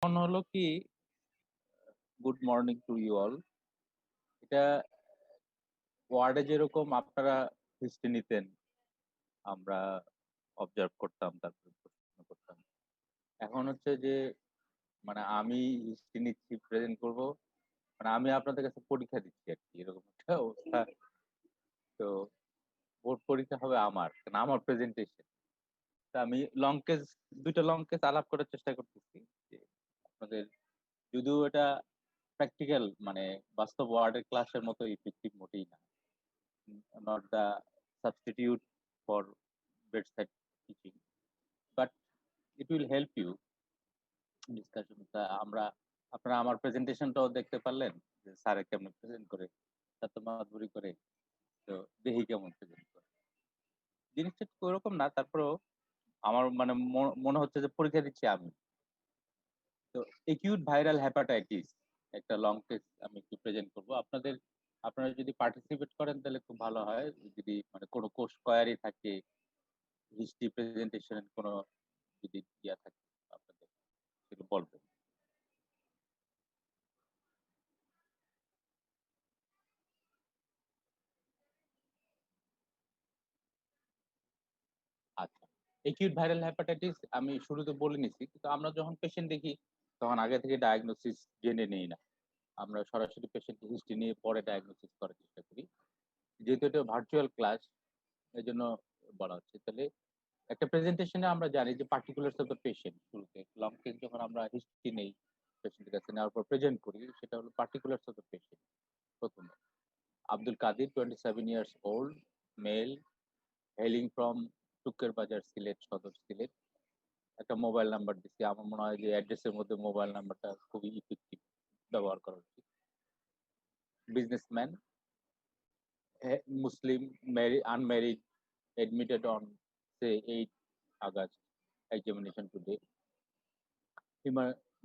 এখন হলো কি, good morning to you all. এটা ওয়ার্ডে যেরকম আপনারা হিস্ট্রি নিতেন, আমরা অবজার্ভ করতাম, তারপরে প্রশ্ন করতাম। এখন হচ্ছে যে মানে আমি হিস্ট্রি নিচ্ছি, প্রেজেন্ট করব। মানে আমি আপনাদের কাছে পরীক্ষা দিচ্ছি আরকি, এরকম একটা অবস্থা। তো বোর্ড পরীক্ষা হবে আমার, কারণ আমার প্রেজেন্টেশন। তো আমি লং কেস ২ টা লং কেস আলাপ করার চেষ্টা করতেছি যে আপনাদের, যদিও এটা প্র্যাকটিক্যাল মানে বাস্তব ওয়ার্ডের ক্লাসের মতো ইফেক্টিভ মোটেই না। Not the substitute for bedside teaching, but it will help you discussion. টা আমরা আপনারা আমার প্রেজেন্টেশনটাও দেখতে পারলেন যে স্যারে কেমনে প্রেজেন্ট করে, ছাত্র মাতবরি করে। তো দেখি কেমন প্রেজেন্ট করে। জিনিসটা ঠিক ওরকম না, তারপরেও আমার মানে মনে হচ্ছে যে পরীক্ষা দিচ্ছি আমি। তো acute viral hepatitis একটা লং কেস আমি একটু প্রেজেন্ট করব। আপনারা যদি পার্টিসিপেট করেন তাহলে খুব ভালো হয়। যদি মানে কোনো কোর্স কোয়ারি থাকে, হিস্ট্রি প্রেজেন্টেশন কোনো যদি ইয়া থাকে আপনাদের, সেগুলো বলবেন। আচ্ছা। একিউট ভাইরাল হেপাটাইটিস আমি শুরুতে বলে নিছি। কিন্তু আমরা যখন পেশেন্ট দেখি তখন আগে থেকে ডায়াগনোসিস জেনে নেই না। আমরা সরাসরি পেশেন্টের হিস্ট্রি নিয়ে পরে ডায়াগনোসিস করার চেষ্টা করি। যেহেতু এটা ভার্চুয়াল ক্লাস, এজন্য বলা হচ্ছে। তাহলে একটা প্রেজেন্টেশনে আমরা জানি যে পার্টিকুলারস অফ দ্য পেশেন্ট, শুরুতে লং কেস যখন আমরা হিস্ট্রি নেই পেশেন্টের কাছে, নেওয়ার পর প্রেজেন্ট করি, সেটা হলো পার্টিকুলারস অফ দ্য পেশেন্ট। ১ম এ আব্দুল কাদির 27 years old, male, hailing from Tuker Bazar, Sylhet সদর, সিলেট। একটা মোবাইল নাম্বার দিছি। আমার মনে হয় যে অ্যাড্রেসের মধ্যে মোবাইল নাম্বারটা খুবই ইফেক্টিভ, ব্যবহার করা উচিত। Businessman, Muslim, unmarried, admitted on say 8 August examination today.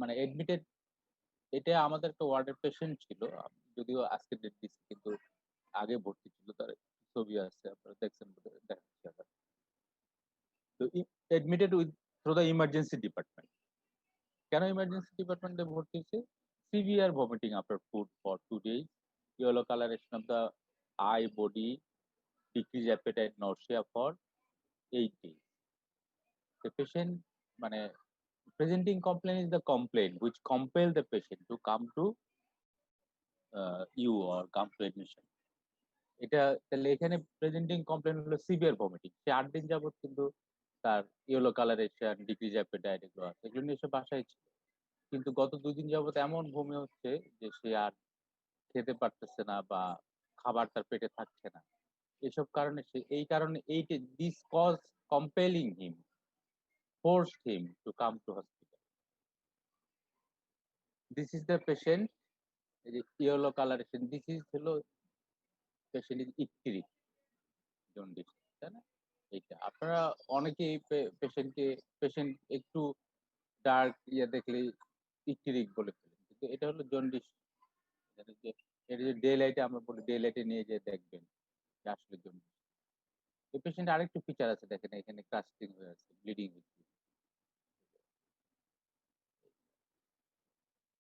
মানে এডমিটেড, এটা আমাদের একটা ওয়ার্ডের পেশেন্ট ছিল। যদিও আজকে ডেট দিছি, কিন্তু আগে ভর্তি ছিল। তার ছবি আছে, আপনারা দেখছেন বোধহয়, দেখাচ্ছি আবার। তো admitted with through the emergency department. কেন ইমার্জেন্সি ডিপার্টমেন্টে ভর্তি হয়েছে? Severe vomiting after food for 2 days, yellow coloration of the eye, body, decreased appetite, nausea for 8 days. The patient মানে presenting complaint is the complaint which compel the patient to come to you or come to admission. এটা তাহলে এখানে presenting complain হলো severe vomiting. সে ৮ দিন যাবত কিন্তু তার yellow colouration, decrease appetite এগুলো আছে। এগুলো নিয়ে সে বাসায় ছিল। কিন্তু গত ২ দিন যাবত এমন বমি হচ্ছে যে সে আর খেতে পারতেছে না, বা খাবার তার পেটে থাকছে না। এসব কারণে সে, এই কারণে this cause compelling him, forced him to come to hospital. This is the patient. এই যে ইয়েলো কালারেশন, দিস ইজ হলো পেশেন্ট ইজ ইকটিরিক জন্ডিস, তাই না? এইটা আপনারা অনেকেই পেশেন্টকে, পেশেন্ট একটু ডার্ক ইয়ে দেখলেই ইকটিরিক বলে ফেলেন। কিন্তু এটা হলো জন্ডিস। এটা যে, এটা যে ডে লাইটে আমরা বলি, ডে লাইটে নিয়ে যেয়ে দেখবেন যে আসলে জন্ডিস। এই পেশেন্ট আরেকটু ফিচার আছে, দেখেন এখানে ক্রাস্টিং হয়ে আছে, ব্লিডিং হচ্ছে।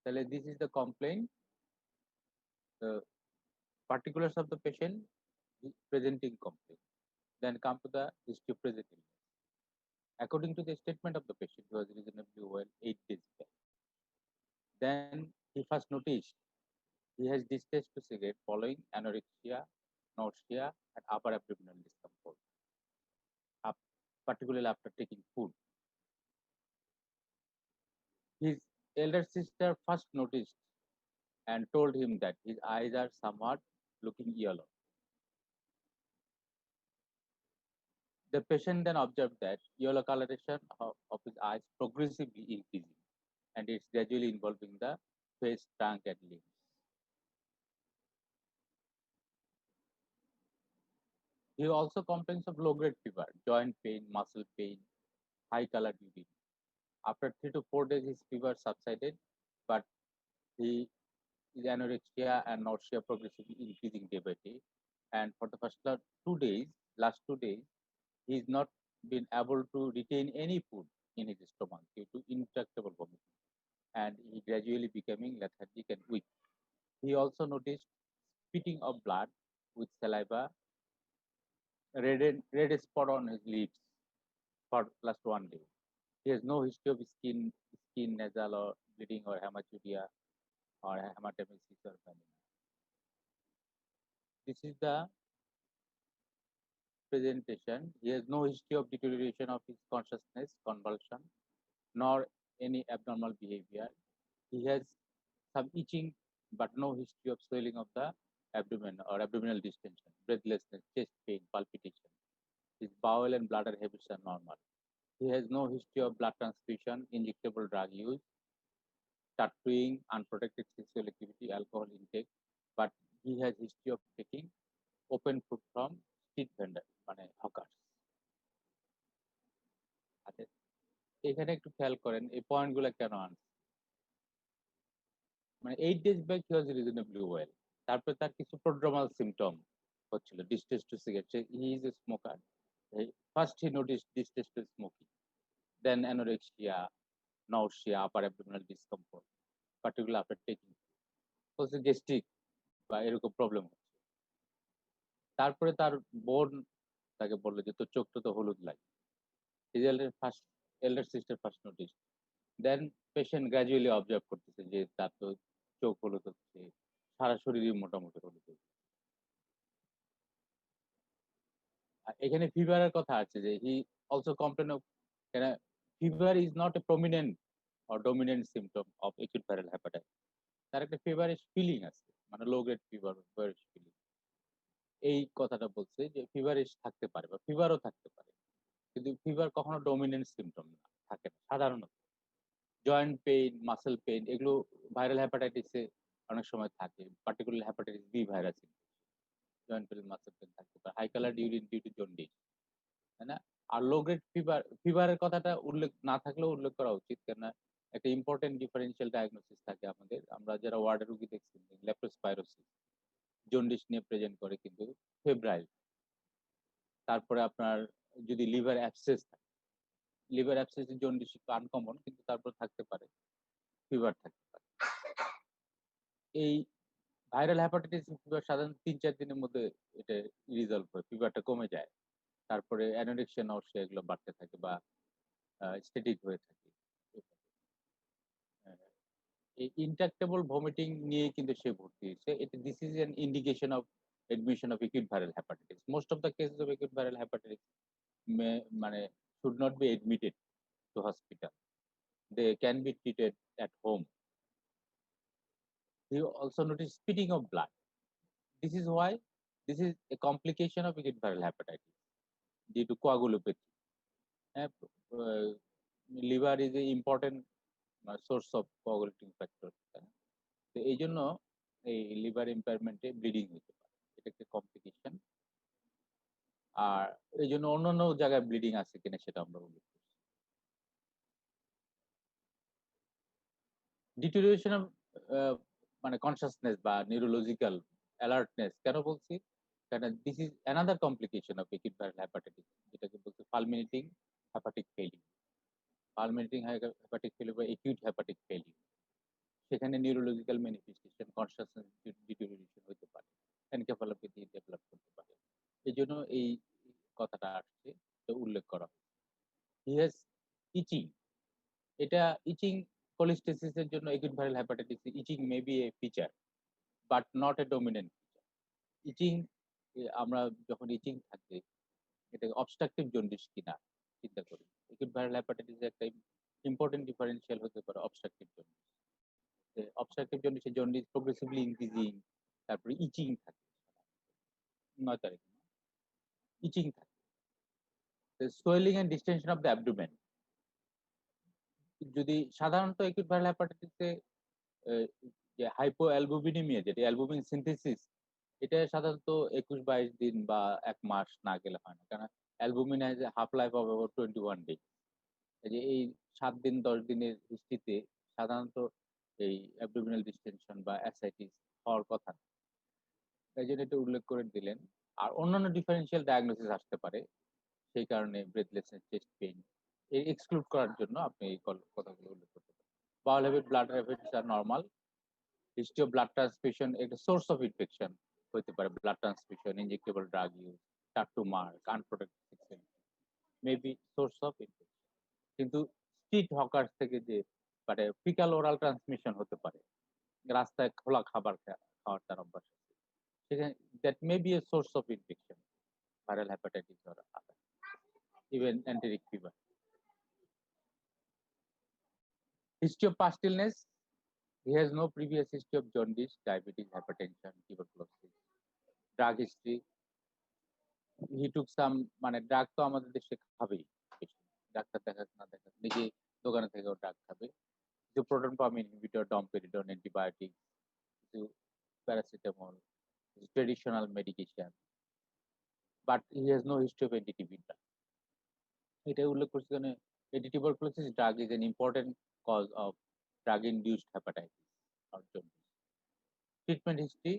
তাহলে this is the complain, the particulars of the patient, presenting complaint. Then come to the history of present illness. According to the statement of the patient, he was reasonably well 8 days back. Then he first noticed he has distaste to cigarette following anorexia, nausea, and upper abdominal discomfort, particularly after taking food. His elder sister first noticed and told him that his eyes are somewhat looking yellow. The patient then observed that yellow coloration of his eyes progressively increasing, and it's gradually involving the face, trunk, and limbs. He also complains of low-grade fever, joint pain, muscle pain, high-colored urine. After 3 to 4 days, his fever subsided, but he his anorexia and nausea progressively increasing day by day. And for the last 2 days, he's not been able to retain any food in his stomach due to intractable vomiting. and he gradually becoming lethargic and weak. He also noticed spitting of blood with saliva, red spot on his lips for last 1 day. He has no history of skin nasal or bleeding or hematuria or hematemesis or vanina. This is the presentation. He has no history of deterioration of his consciousness, convulsion, nor any abnormal behavior. He has some itching, but no history of swelling of the abdomen or abdominal distension, breathlessness, chest pain, palpitation. His bowel and bladder habits are normal. He has no history of blood transfusion, injectable drug use, tattooing, unprotected sexual activity, alcohol intake, but he has history of taking open food from street vendor, মানে hawkers. আচ্ছা, এখানে একটু খেয়াল করেন এই পয়েন্টগুলো কেন আনছে। মানে 8 days back he was reasonably well. তারপরে তার কিছু prodromal symptom হচ্ছিল, distress to cigarette. He is a smoker. First he noticed distress to smoking, then anorexia, nausea, upper abdominal discomfort, particularly after taking also gastric বা এরকম problem হচ্ছে। তারপরে তার বোন তাকে বললো যে তোর চোখটা তো হলুদ লাগে। His elder sister first noticed. Then patient gradually observe করতেছে যে তার তো চোখ হলুদ হচ্ছে, সারা শরীরই মোটামুটি হলুদ হচ্ছে। এখানে ফিভারের কথা আছে যে he also complain of fever is not a prominent or dominant symptom of acute viral hepatitis. তার একটা ফিভারিশ ফিলিং আছে, মানে low grade fever, feverish feeling. এই কথাটা বলছে যে ফিভারিশ থাকতে পারে বা ফিভারও থাকতে পারে, কিন্তু ফিভার কখনো ডমিনেন্ট সিমটম না, থাকে না সাধারণত। জয়েন্ট পেইন, মাসেল পেইন এগুলো ভাইরাল হ্যাপাটাইটিসে অনেক সময় থাকে, particular hepatitis B virus, joint pain, muscle pain থাকতে পারে, high colour urine due to jaundice, তাই না? আর লো গ্রেড ফিভারের কথাটা উল্লেখ না থাকলেও উল্লেখ করা উচিত, কেননা একটা ইম্পর্টেন্ট ডিফারেন্সিয়াল ডায়াগনোসিস থাকে আমাদের। আমরা যারা ওয়ার্ডে রুগী দেখছি, লেপ্টোস্পাইরোসিস জন্ডিস নিয়ে প্রেজেন্ট করে কিন্তু ফেব্রাইল। তারপরে আপনার যদি লিভার অ্যাবসেস থাকে, লিভার অ্যাবসেস জন্ডিস একটু আনকমন, কিন্তু তারপর থাকতে পারে ফিভার থাকতে পারে। এই ভাইরাল হ্যাপাটাইটিস ফিভার সাধারণত ৩-৪ দিনের মধ্যে এটা রিজলভ হয়, ফিভারটা কমে যায়। তারপরে অ্যানোরেক্সিয়া, নাউসিয়া এগুলো বাড়তে থাকে বা স্ট্যাটিক হয়ে থাকে। এই ইনট্রাক্টেবল ভমিটিং নিয়ে কিন্তু সে ভর্তি হয়েছে। This is an indication of admission of acute viral hepatitis. Most of the cases of acute viral hepatitis মানে should not be admitted to hospital. They can be treated at home. He also noticed spitting of blood. This is why this is a complication of acute viral hepatitis due to coagulopathy. Liver is an important source of coagulating factor. তো এই জন্য এই liver ইম্পায়ারমেন্টে bleeding হতে পারে, এটা একটা complication. আর এই জন্য অন্যান্য জায়গায় ব্লিডিং আছে কিনা সেটা আমরা উল্লেখ করছি। ডিটোরিয়েশন অফ মানে কনসাসনেস বা নিউরোলজিক্যাল অ্যালার্টনেস কেন বলছি, কারণ this is another complication of acute viral hepatitis, যেটাকে বলছে ফালমিনেটিং হ্যাপাটিক ফেইলিউর। ফালমিনেটিং হ্যাপাটিক ফেইলিউর বা একিউট হ্যাপাটিক ফেইলিউর, সেখানে নিউরোলজিক্যাল ম্যানিফেস্টেশন, কনসাসনেস ডিটোরিয়েশন হতে পারে, এনকেফালোপ্যাথি ডেভেলপ করতে পারে। এই জন্য এই কথাটা আসছে, উল্লেখ করা হয়। হি হ্যাজ ইচিং, এটা ইচিং কোলিস্টেসিস এর জন্য acute viral hepatitis itching may be a feature but not a dominant feature. Itching, আমরা যখন ইচিং থাকে এটা অবস্ট্রাকটিভ জন্ডিস কিনা চিন্তা করি। একিউট ভাইরাল হ্যাপাটাইটিস একটা ইম্পর্টেন্ট ডিফারেন্সিয়াল হতে পারে অবস্ট্রাকটিভ জন্ডিস। অবস্ট্রাকটিভ জন্ডিসে জন্ডিস প্রোগ্রেসিভলি ইনক্রিজিং, তারপরে ইচিং থাকে, 9 তারিখ ইচিং থাকে, swelling and distension of the abdomen. যদি সাধারণত একিউট ভাইরাল হ্যাপাটাইটিসে যে হাইপো অ্যালবুমিনিমিয়া, যেটা অ্যালবুমিন সিনথেসিস, এটা সাধারণত 21-22 দিন বা 1 মাস না গেলে হয় না, কারণ albumin has a half life of about 21 day. এই 7 দিন 10 দিনের হিস্ট্রিতে সাধারণত এই অ্যাবডোমিনাল ডিস্টেনশন বা অ্যাসাইটিস হওয়ার কথা না। এই জন্য এটা উল্লেখ করে দিলেন। আর অন্যান্য ডিফারেন্সিয়াল ডায়াগনোসিস আসতে পারে, সেই কারণে ব্রেথলেসনেস, চেস্ট পেইন এক্সক্লুড করার জন্য আপনি এই কথাগুলো উল্লেখ করতে পারেন। Bowel habit, bladder habits are normal. History of blood transfusion, a source of infection হতে পারে, blood transfusion, injectable drug use, tattoo mark, unprotected sex, maybe source of infection. কিন্তু স্ট্রিট হকার থেকে যে মানে ফিকাল ওরাল ট্রান্সমিশন হতে পারে, রাস্তায় খোলা খাবার খাওয়ার তার অভ্যাস আছে, সেখানে that may be a source of infection, viral hepatitis or even enteric fever. History of past illness, he has no previous history of jaundice, diabetes, hypertension, tuberculosis. Drug history, he took some, মানে drug তো আমাদের দেশে খাবেই, doctor দেখা না দেখা নিজে দোকানে থেকেও ড্রাগ খাবে, কিছু proton pump inhibitor, domperidone, antibiotic, কিছু paracetamol, traditional medication, but he has no history of anti TB drug. এটাই উল্লেখ করছি কারণ tuberculosis drug is an important cause of drug induced hepatitis or jaundice. Treatment history,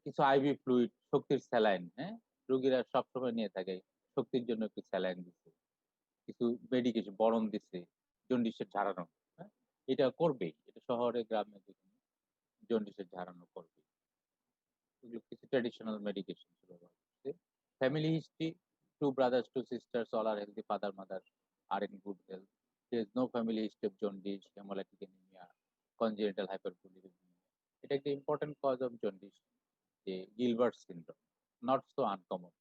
কিছু IV fluid, শক্তির saline, হ্যাঁ রোগীরা সবসময় নিয়ে থাকে, শক্তির জন্য একটু স্যালাইন দিচ্ছে, কিছু মেডিকেশন বরণ দিচ্ছে, জন্ডিসের ঝাড়ানো, হ্যাঁ এটা করবেই, এটা শহরে গ্রামে যেখানে জন্ডিসের ঝাড়ানো করবে, এগুলো কিছু ট্র্যাডিশনাল মেডিকেশন ব্যবহার করছে। Family history, two brothers, two sisters, all are healthy, father, mother are in good health. There is no family history of jaundice, hemolytic anemia, congenital hyperbilirubinemia. এটা একটা ইম্পর্টেন্ট কজ অফ জন্ডিস, যে Gilbert syndrome, not so uncommon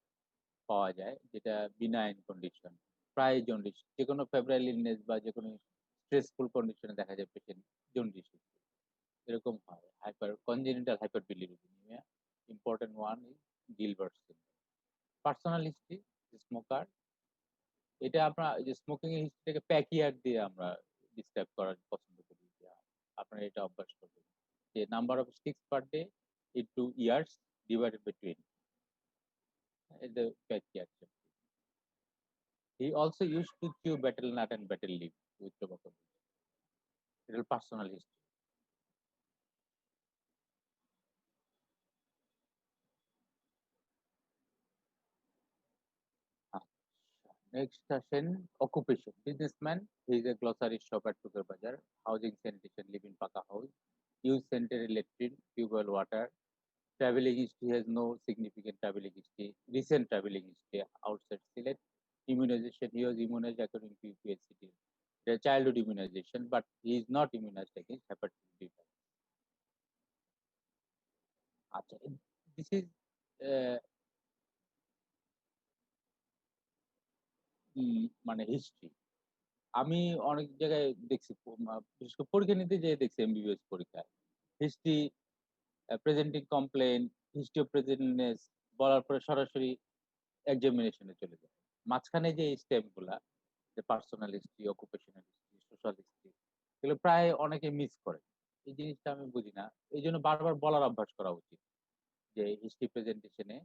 পাওয়া যায়, যেটা benign condition, প্রায় jaundice, যে কোনো febrile illness বা যে কোনো স্ট্রেসফুল কন্ডিশনে দেখা যায় পেশেন্ট জন্ডিস এরকম হয়। Congenital hyperbilirubinaemia, important one is Gilbert syndrome. Personal history, smoker, এটা আমরা যে স্মোকিং এর হিস্ট্রিটাকে প্যাকিয়ার দিয়ে আমরা ডিসক্রাইব করার পছন্দ করি, যে আপনারা এটা অভ্যাস করবেন, যে number of sticks per day into years divided by 20, এটা pack year. He also used to chew betel nut and betel leaf with tobacco. এটা পার্সোনাল হিস্ট্রি। Next আসেন occupation. Businessman, he is a grocery shop at Tugar Bazar. Housing, sanitation, live in Paka house. Use sanitary latrine, tube well water. Traveling history, has no significant traveling history. Recent traveling history outside Sylhet. Immunization, he was immunized according to UPSCD. The childhood immunization, but he is not immunized against hepatitis B. আচ্ছা, this is uh, মানে history. আমি অনেক জায়গায় দেখছি, বিশেষ করে পরীক্ষা নিতে যেয়ে দেখছি এমবিবিএস পরীক্ষায় history, presenting complaint, history of present illness বলার পরে সরাসরি এক্সামিনেশনে চলে যায়। মাঝখানে যে স্টেপ গুলা, যে personal history, occupational history, social history, এগুলো প্রায় অনেকে মিস করে। এই জিনিসটা আমি বুঝি না, এই জন্য বারবার বলার অভ্যাস করা উচিত, যে হিস্ট্রি প্রেজেন্টেশনে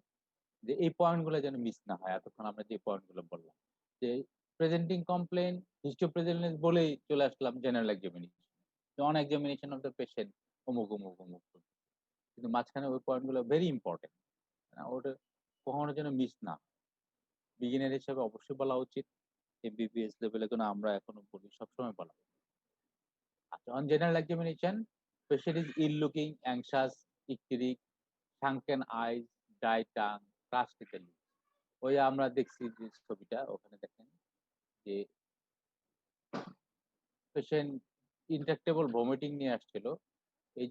যে এই পয়েন্ট গুলো যেন মিস না হয়। এতক্ষণ আমরা যে পয়েন্ট গুলো বললাম, যে presenting complaint, history of present illness বলেই চলে আসলাম general examination, on examination of the patient অমুক অমুক অমুক, কিন্তু মাঝখানে ওই পয়েন্ট গুলো ভেরি ইম্পর্টেন্ট, ওটা কখনো যেন মিস না। বিগিনার হিসেবে অবশ্যই বলা উচিত, এমবিবিএস লেভেলে তো না, আমরা এখনো বলি, সবসময় বলা উচিত। আচ্ছা, on general examination, patient is ill looking, anxious, icteric, sunken eyes, dry tongue, ক্রাস্টিক্যালি। ওই আমরা দেখছি যে ছবিটা, ওখানে দেখেন যে পেশেন্ট ইনট্রাক্টেবল ভমিটিং নিয়ে আসছিল, এই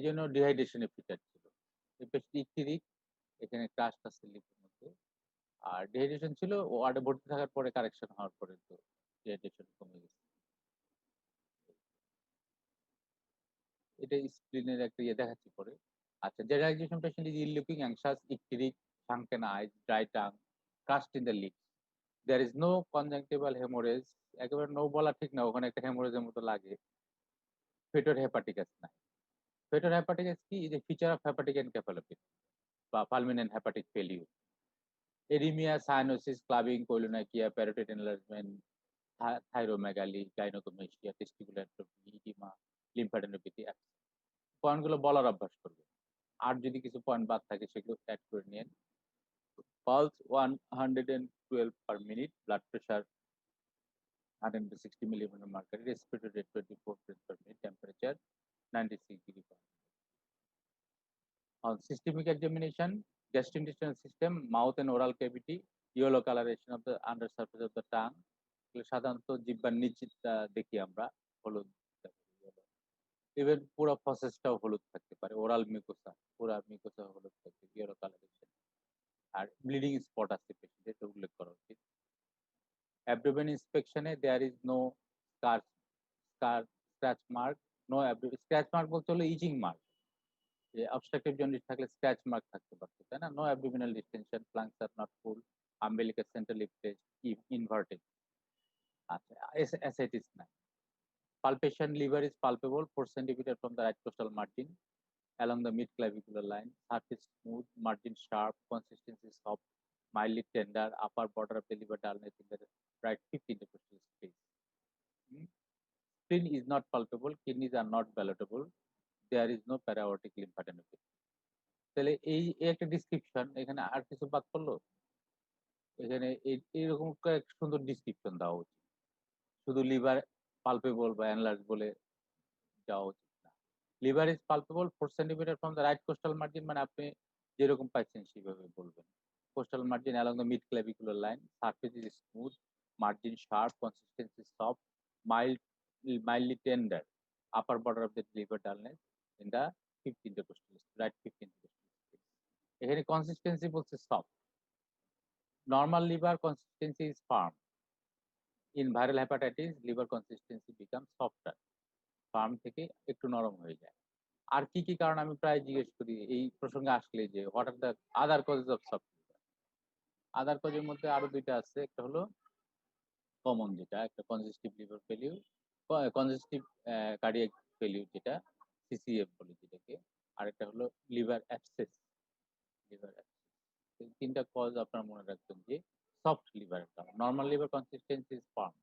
জন্য ডিহাইড্রেশনের ফিচার ছিল। পেশেন্ট ইকটিরিক, এখানে ক্রাস্ট আছে লিপের মধ্যে, আর ডিহাইড্রেশন ছিল, ওয়ার্ডে ভর্তি থাকার পরে কারেকশন হওয়ার পরে তো ডিহাইড্রেশন কমে গেছে। এটা স্ক্রিনের একটা ইয়ে দেখাচ্ছি পরে। আচ্ছা, generalisation patient is ill looking, anxious, icteric, sunken eyes, dry tongue, crust in the lips. There is no conjunctival haemorrhage, একেবারে নো বলা ঠিক না, ওখানে একটা হেমোরেজের মতো লাগে। ফেটোর হেপাটিকাস নাই। ফেটোর হেপাটিকাস কি, is a feature of hepatic encephalopathy বা fulminant hepatic failure. Anaemia, cyanosis, clubbing, koilonychia, parotid enlargement, thyromegaly, gynaecomastia, testicular atrophy, oedema, lymphadenopathy. Point গুলো বলার অভ্যাস করবে, আর যদি কিছু পয়েন্ট বাদ থাকে সেগুলো অ্যাড করে নিয়ে pulse 112 per minute, blood pressure 160 millimeter mercury, respiratory rate 24 breaths per minute, temperature 96 degree Fahrenheit. On systemic examination, gastrointestinal system, mouth and oral cavity, yellow coloration of the under surface of the tongue, সাধারণত জিহ্বার নিচটা দেখি আমরা হলুদ, even পুরো প্রসেসটাও হলুদ থাকতে পারে, oral mucosa পুরো মিউকোসা হলুদ থাকতে ইয়েলো কালারেশন, আর ব্লিডিং স্পট আছে পেশেন্টের, এটা উল্লেখ করা উচিত। অ্যাবডোমেন ইন্সপেকশনে there is no scratch mark, no scratch mark বলতে হলো ইচিং মার্ক, যে অবস্ট্রাকটিভ জন্ডিস থাকলে স্ক্র্যাচ মার্ক থাকতে পারতো, তাই না? No abdominal distension, flanks are not full, umbilicus central lifted inverted. আচ্ছা, অ্যাসাইটিস নাই। Palpation, liver is palpable 4 centimeter from the right costal margin along the mid clavicular line, surface smooth, margin sharp, consistency soft, mildly tender, upper border of the liver dullness in the right 5th intercostal space. Spleen is not palpable, kidneys are not palatable, there is no para-aortic lymphadenopathy. তাহলে এই একটা description, এখানে আর কিছু বাদ পড়লো? এখানে এইরকম এক সুন্দর ডিসক্রিপশন দেওয়া উচিত, শুধু লিভার পালপেবল বা অ্যানলার্জ বলে যাওয়া উচিত না। Liver is palpable 4 centimetre from the right costal margin, মানে আপনি যেরকম পাচ্ছেন সেভাবে বলবেন। Costal margin along the mid clavicular line, surface is smooth, margin sharp, consistency soft, mildly tender, upper border of the liver dullness in the 5th intercostal, right 5th intercostal space. এখানে consistency বলছে soft. Normal liver consistency is farm. In viral hepatitis liver consistency become softer, farm থেকে একটু নরম হয়ে যায়। আর কি কি কারণ আমি প্রায় জিজ্ঞেস করি এই প্রসঙ্গে আসলে, যে what are the other causes of soft liver. Other কজের মধ্যে আরো দুইটা আছে, একটা হলো কমন, যেটা একটা congestive liver failure, congestive cardiac failure যেটা সিসিএফ বলে যেটাকে, আরেকটা হলো লিভার অ্যাবসেস। লিভার অ্যাবসেস, এই তিনটা কজ আপনারা মনে রাখবেন যে সফট লিভার কারণ। Normal liver consistency is farm.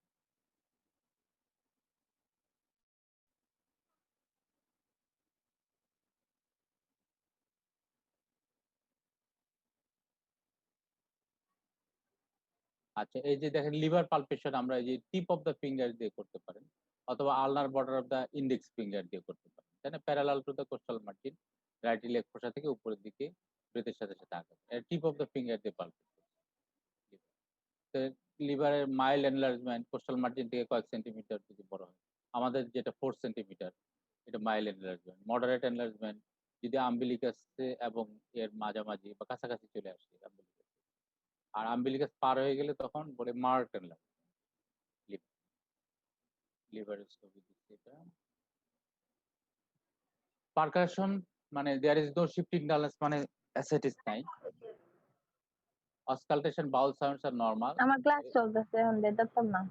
আচ্ছা, এই যে দেখেন লিভার পালপেশন আমরা এই যে টিপ অফ দ্য ফিঙ্গার দিয়ে করতে পারেন, অথবা ulnar border of the index finger দিয়ে করতে পারেন, তাই না? Parallel to the costal margin, right iliac fossa থেকে উপরের দিকে ব্রেথের সাথে সাথে আগাবে, টিপ অফ দ্য ফিঙ্গার দিয়ে পালপেট করতে। লিভারের মাইল্ড এনলার্জমেন্ট কোস্টাল মার্জিন থেকে কয়েক সেন্টিমিটার যদি বড় হয়, আমাদের যেটা 4 সেন্টিমিটার, এটা মাইল্ড এনলার্জমেন্ট। মডারেট এনলার্জমেন্ট যদি আম্বিলিকাসে এবং এর মাঝামাঝি বা কাছাকাছি চলে আসে আম্বিলিকাস, আর আম্বিলিকাস পার হয়ে গেলে তখন বলে মার্কড এনলার্জমেন্ট। লিভারের ছবি দিচ্ছে এটা। পারকাশন মানে there is no shifting dullness, মানে অ্যাসেটিস নাই। অসকালটেশন বাউল সাউন্ডস আর নরমাল। আমার ক্লাস চলতেছে, এখন দিতাম না।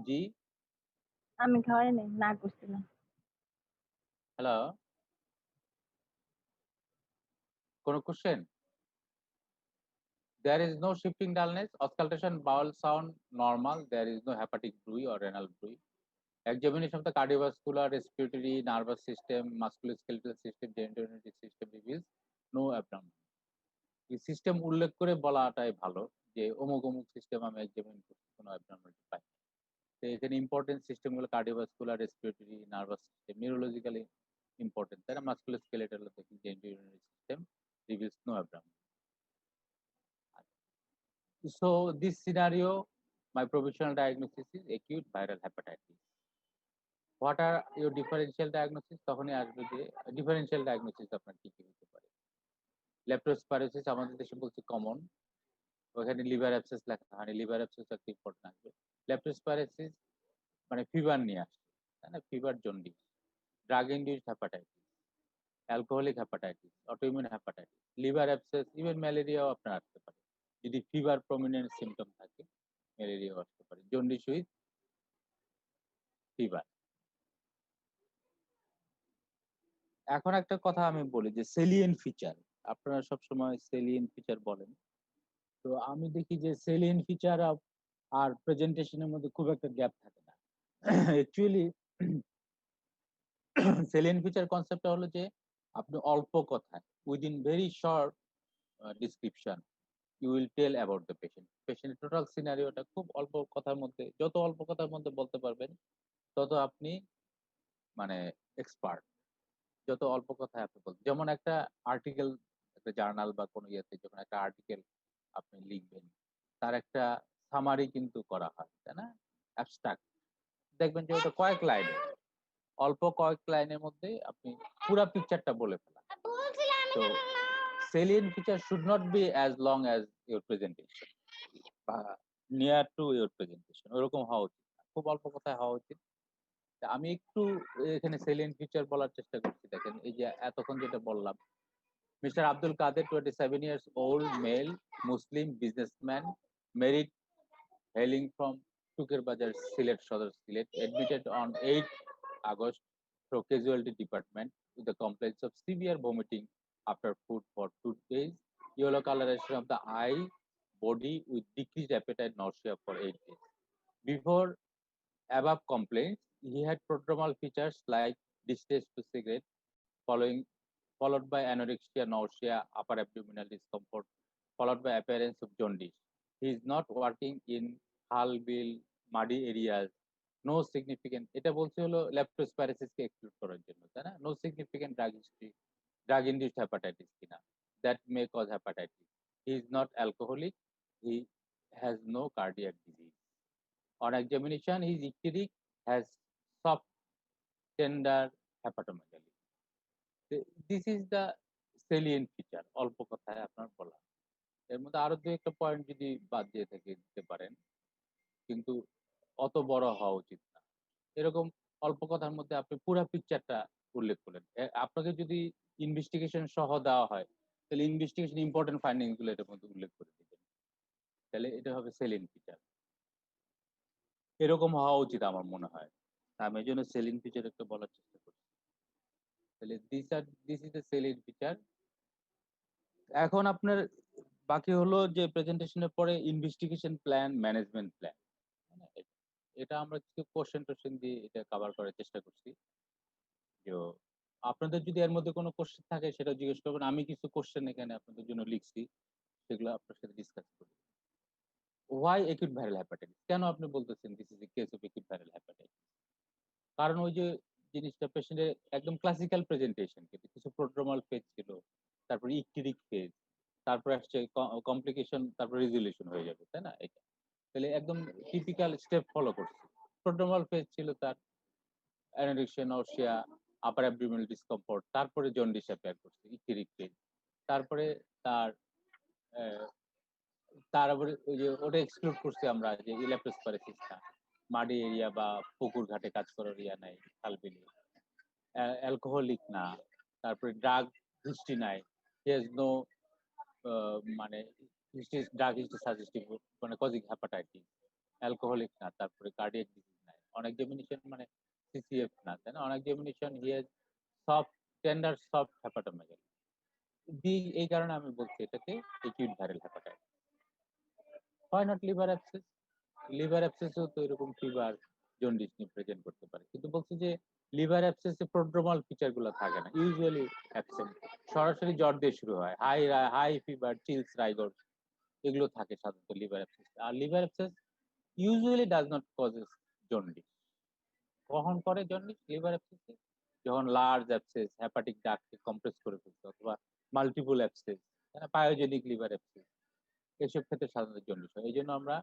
জি, আমি খাওয়াই নাই, না করছি না। হ্যালো, কোন question? There is no shifting dullness, auscultation, bowel sound normal. There is no hepatic bruit or renal bruit. Examination of the cardiovascular, respiratory, nervous system, musculoskeletal system, genitourinary system reveals no abnormal. এই system উল্লেখ করে বলাটাই ভালো, যে অমুক অমুক system আমি examine করছি, কোনো অ্যাবনর্মালিটি পাই। তো এখানে ইম্পর্টেন্ট সিস্টেমগুলো cardiovascular, respiratory, nervous system, neurologically important, তাই না? মাসকুলোস্কেলেটাল দেখি genitourinary system reveals no abnormality. So this scenario, my provisional diagnosis is acute viral hepatitis. What are your differential diagnosis? তখনই আসবে যে ডিফারেন্সিয়াল ডায়াগনোসিস আপনার কি কি হতে পারে। লেপ্টোস্পাইরোসিস আমাদের দেশে বলছে কমন, ওখানে লিভার অ্যাবসেস লেখা হয়নি, লিভার অ্যাবসেস একটা ইম্পর্টেন্ট আসবে। লেপ্টোস্পাইরোসিস মানে ফিভার নিয়ে আসছে, তাই না? Fever, jaundice, drug induced hepatitis, alcoholic hepatitis, autoimmune hepatitis, liver abscess, even ম্যালেরিয়াও আপনার আসতে পারে যদি ফিভার প্রমিনেন্ট সিমটম থাকে। ম্যালেরিয়াও আসতে পারে, জন্ডিস উইথ ফিভার। এখন একটা কথা আমি বলি যে সেলিয়েন্ট ফিচার, আপনারা সবসময় সেলিয়েন্ট ফিচার বলেন, তো আমি দেখি যে সেলিয়েন্ট ফিচার আর প্রেজেন্টেশনের মধ্যে খুব একটা গ্যাপ থাকে না। অ্যাকচুয়ালি সেলিয়েন্ট ফিচার কনসেপ্টটা হলো যে আপনি অল্প কথায় within very short description you will tell about the patient. Patient টোটাল সিনারিওটা খুব অল্প কথার মধ্যে, যত অল্প কথার মধ্যে বলতে পারবেন, তত আপনি মানে এক্সপার্ট। যত অল্প কথায় আপনি বলবেন। যেমন একটা আর্টিকেল, একটা জার্নাল বা কোনো ইয়েতে যখন একটা আর্টিকেল আপনি লিখবেন, তার একটা সামারি কিন্তু করা হয়, তাই না? অ্যাবস্ট্রাক্ট। দেখবেন যে ওটা কয়েক লাইনের। অল্প কয়েক লাইনের মধ্যে আপনি পুরা পিকচারটা বলে ফেলা। তো salient feature should not be as long as your presentation বা near to your presentation, ওরকম হওয়া উচিত না। খুব অল্প কথায় হওয়া উচিত। তা আমি একটু এখানে salient feature বলার চেষ্টা করছি। দেখেন এই যে এতক্ষণ যেটা বললাম, Mr. Abdul Qadir, 27 years old, male, Muslim businessman, married, hailing from Tuker Bazar, Silet Sodar, Silet, admitted on 8 August through casualty department with the complaints of severe vomiting after food for 2 days, yellow coloration of the eye, body with decreased appetite, nausea for 8 days. Before above complaints, he had prodromal features like distaste to cigarette, followed by anorexia, nausea, upper abdominal discomfort, followed by appearance of jaundice. He is not working in hull bill, muddy areas, no significant, এটা বলছে হলো লেপ্টোস্পাইরোসিসকে exclude করার জন্য, তাই না? No significant drug history, drug induced hepatitis কিনা, that may cause hepatitis. He is not alcoholic, he has no cardiac disease. On examination, he is icteric, has soft, tender hepatomegaly. This is the salient feature, অল্প কথায় আপনার বলা। এর মধ্যে আরো দু একটা পয়েন্ট যদি বাদ দিয়ে থেকে দিতে পারেন, কিন্তু অত বড় হওয়া উচিত না। এরকম অল্প কথার মধ্যে আপনি পুরা পিকচারটা উল্লেখ করলেন। আপনাকে যদি ইনভেস্টিগেশন সহ দেওয়া হয়, তাহলে ইনভেস্টিগেশন ইম্পর্টেন্ট ফাইন্ডিংস গুলো এটার মধ্যে উল্লেখ করে দিবেন। তাহলে এটা হবে সেলিং ফিচার। এরকম হওয়া উচিত আমার মনে হয়। আমি এজন্য সেলিং ফিচার একটা বলার চেষ্টা করছি। তাহলে this is the selling feature. এখন আপনার বাকি হলো যে প্রেজেন্টেশনের পরে ইনভেস্টিগেশন প্ল্যান, ম্যানেজমেন্ট প্ল্যান। এটা আমরা কিছু কোশ্চেন টোশ্চেন দিয়ে এটা কভার করার চেষ্টা করছি। তো আপনাদের যদি এর মধ্যে কোনো কোশ্চেন থাকে সেটা জিজ্ঞেস করবেন। আমি কিছু কোশ্চেন এখানে আপনাদের জন্য লিখছি, সেগুলো আপনার সাথে ডিসকাস করি। Why acute viral hepatitis? কেন আপনি বলতেছেন this is a case of acute viral hepatitis? কারণ ওই যে জিনিসটা পেশেন্টের একদম ক্লাসিক্যাল প্রেজেন্টেশন, কিন্তু কিছু প্রোড্রোমাল ফেজ ছিল, তারপরে ইকটিরিক ফেজ, তারপরে আসছে কমপ্লিকেশন, তারপরে রেজুলেশন হয়ে যাবে, তাই না? এটা তাহলে একদম টিপিক্যাল স্টেপ ফলো করছে। প্রোড্রোমাল ফেজ ছিল তার অ্যানোরেক্সিয়া, নাউসিয়া, আপার অ্যাবডোমিনাল ডিসকমফোর্ট, তারপরে জন্ডিস অ্যাপিয়ার করছে, ইকটিরিক ফেজ। তারপরে তার তারপরে ওই যে ওটা এক্সক্লুড করছি আমরা যে ইলেপ্টোস্পাইরোসিসটা, মাডি এরিয়া বা পুকুর ঘাটে কাজ করার ইয়া নাই, খালবিলে অ্যালকোহলিক না, তারপরে ড্রাগ হিস্ট্রি নাই, হি হ্যাজ নো মানে ড্রাগ হিস্ট্রি সাজেস্টিভ মানে কজিং হেপাটাইটিস, অ্যালকোহলিক না, তারপরে কার্ডিয়াক ডিজিজ নাই, অনেক ডেমিনেশন মানে সিসিএফ না, তাই না? অনেক ডেমিনেশন he has soft, tender soft hepatomegaly. এই কারণে আমি বলছি এটাকে acute viral hepatitis. Why not liver abscess? Liver অ্যাবসেসও তো এরকম ফিভার, জন্ডিস নিয়ে প্রেজেন্ট করতে পারে, কিন্তু বলছি যে লিভার অ্যাবসেসে প্রোড্রোমাল ফিচার গুলো থাকে না, ইউজুয়ালি অ্যাবসেন্ট। সরাসরি জ্বর দিয়ে শুরু হয়, হাই ফিভার, চিলস, রাইগর, এগুলো থাকে সাধারণত লিভার অ্যাবসেস। আর liver abscess usually does not causes jaundice. কখন করে জন্ডিস লিভার অ্যাবসেসে? যখন লার্জ অ্যাবসেস হেপাটিক ডাক্টকে কম্প্রেস করে ফেলছে, অথবা multiple abscess, pyogenic liver abscess, এসব ক্ষেত্রে সাধারণত জন্ডিস হয়। এই জন্য আমরা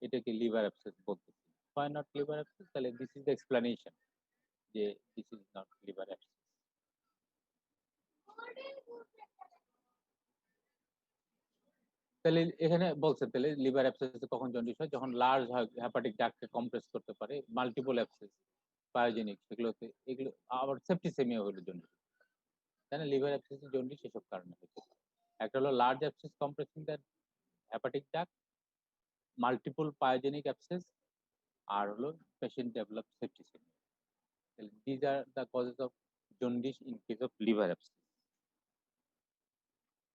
এটাকে লিভার অ্যাবসেস বলতেছি। Why not liver abscess? তাহলে this is the explanation যে this is not liver abscess. তাহলে এখানে বলছে তাহলে লিভার অ্যাবসেস কখন জন্ডিস হয়? যখন লার্জ হেপাটিক ডাক্টকে কম্প্রেস করতে পারে, মাল্টিপল অ্যাবসেস, পায়োজেনিক, সেগুলোতে এগুলো আবার সেপ্টিসেমিয়া হলো জন্ডিস, তাই না? লিভার অ্যাবসেস জন্ডিস এসব কারণে হচ্ছে। একটা হলো large abscess compressing the hepatic duct, multiple pyogenic abscess, আর হলো patient develop septicaemia. These are the causes of jaundice in case of liver abscess.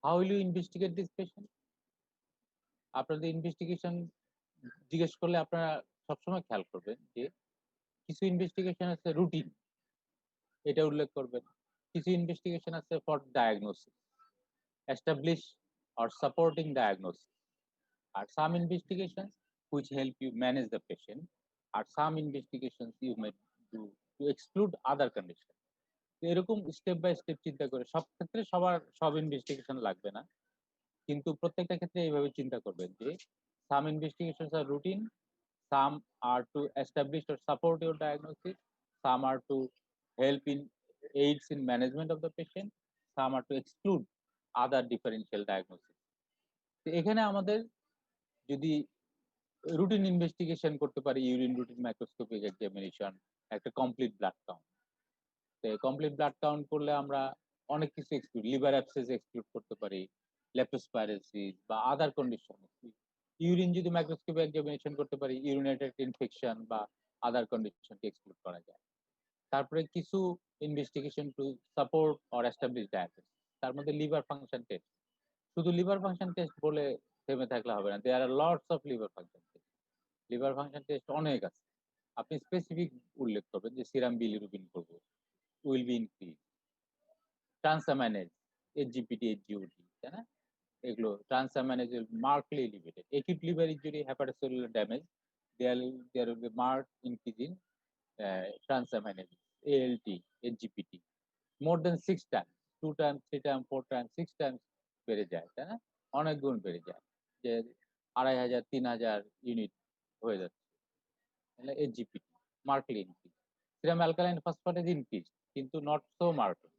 How will you investigate this patient? আপনাদের investigation জিজ্ঞেস করলে আপনারা সবসময় খেয়াল করবেন যে কিছু ইনভেস্টিগেশন আছে রুটিন, এটা উল্লেখ করবেন। কিছু ইনভেস্টিগেশন আছে for diagnosis, establish or supporting diagnosis. are some investigations which help you manage the patient, আর some investigations you may do to exclude other conditions. এরকম স্টেপ বাই স্টেপ চিন্তা করে সব ক্ষেত্রে সব ইনভেস্টিগেশন লাগবে না, কিন্তু প্রত্যেকটা ক্ষেত্রে এইভাবে চিন্তা করবেন যে some investigations are routine, some are to establish or support your diagnosis, some are to help in aids in management of the patient, some are to exclude other differential diagnosis. তো এখানে আমাদের যদি রুটিন ইনভেস্টিগেশন করতে পারি, urine routine microscopic examination, একটা complete blood count. Complete blood count করলে আমরা অনেক কিছু এক্সক্লুড, লিভার অ্যাবসেস এক্সক্লুড করতে পারি, লেপ্টোস্পাইরোসিস বা আদার কন্ডিশন। ইউরিন যদি মাইক্রোস্কোপিক এক্সামিনেশন করতে পারি, ইউরিনেটেড ইনফেকশন বা আদার কন্ডিশনকে এক্সক্লুড করা যায়। তারপরে কিছু investigation to support or establish diagnosis, তার মধ্যে লিভার ফাংশন টেস্ট। শুধু লিভার ফাংশন টেস্ট বলে থেমে থাকলে হবে না, there are lots of liver function test. Liver function test অনেক আছে, আপনি স্পেসিফিক উল্লেখ করবেন যে সিরাম বিলিরুবিন করবো, will be increase, transaminase, SGPT, SGOT, তাই না? এগুলো transaminase will markedly elevated. Acute liver injury, hepatocellular damage, there will be mark increase in transaminase, ALT, HGPT, more than 6 times, 2 times, 3 times, 4 times, 6 times বেড়ে যায়, তাই না? অনেক গুণ বেড়ে যায়, যে 2500, 3000 ইউনিট হয়ে যাচ্ছে, তাহলে HGPT মার্কলি ইনক্রিজ। সেরাম অ্যালকালাইন ফসফেট ইনক্রিজ, কিন্তু not so markedly,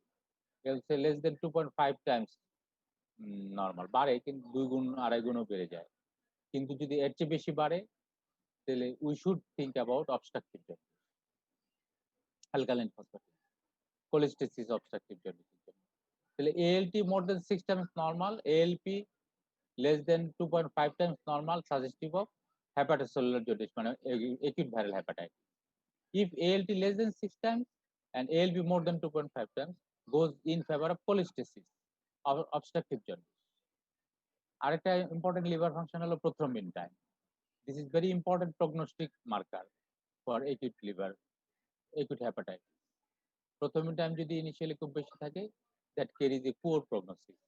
less than 2.5 Times normal, বাড়ে কিন্তু 2 গুণ 2.5 গুণও বেড়ে যায়। কিন্তু যদি এর চেয়ে বেশি বাড়ে তাহলে we should think about obstructive alkaline phosphate, cholestasis obstructive jaundice. তাহলে ALT more than 6 times normal, ALP less than 2.5 times normal, suggestive of hepatocellular jaundice, মানে acute viral hepatitis. If ALT less than 6 times and ALP more than 2.5 times, goes in favor of cholestasis of obstructive jaundice. আরেকটা important liver function হলো prothrombin time. This is very important prognostic marker for acute liver, acute hepatitis. Prothrombin time যদি initially খুব বেশি থাকে, that carries a poor prognosis.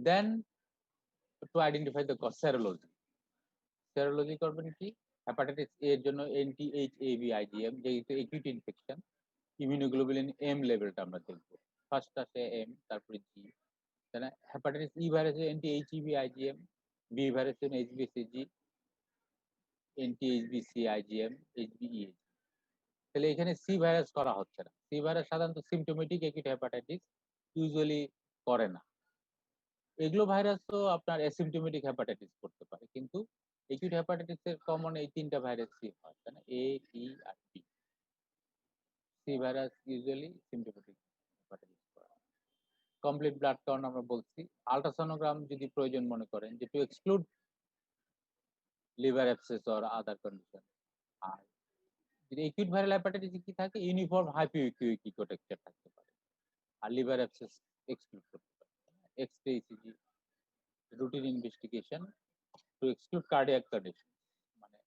Then to identify the cause, serology. Serology করবেন কি? Hepatitis A এর জন্য NTHAV IgM, যেহেতু acute infection, immunoglobulin M লেভেলটা আমরা দেখব। ফার্স্ট আসে M, তারপরে G, তাই না? হেপাটাইটিস ই ভাইরাসে NTHEV IgM, বি ভাইরাসে HBsAg, NTHBC IgM, HBeAg। তাহলে এখানে সি ভাইরাস করা হচ্ছে না। সি ভাইরাস সাধারণত সিম্পটোমেটিক একিউট হেপাটাইটিস ইউজুয়ালি করে না। এগুলো ভাইরাস তো আপনার অ্যাসিম্পটোমেটিক হেপাটাইটিস করতে পারে, কিন্তু একিউট হেপাটাইটিসের কমন এই তিনটা ভাইরাসই হয়, তাই না? এ, ই আর B. C virus usually symptomatic hepatitis করে। কমপ্লিট ব্লাড কাউন্ট আমরা বলছি। আল্ট্রাসোনোগ্রাম যদি প্রয়োজন মনে করেন, যে to exclude liver abscess or other condition. আর যদি একিউট ভাইরাল হেপাটাইটিস কি থাকে, ইউনিফর্ম হাইপোইকিউইক ইকোটেক্সচার থাকতে পারে, আর লিভার অ্যাবসেস এক্সক্লুড করতে পারে। X-ray, ECG, routine investigation to exclude cardiac condition. মানে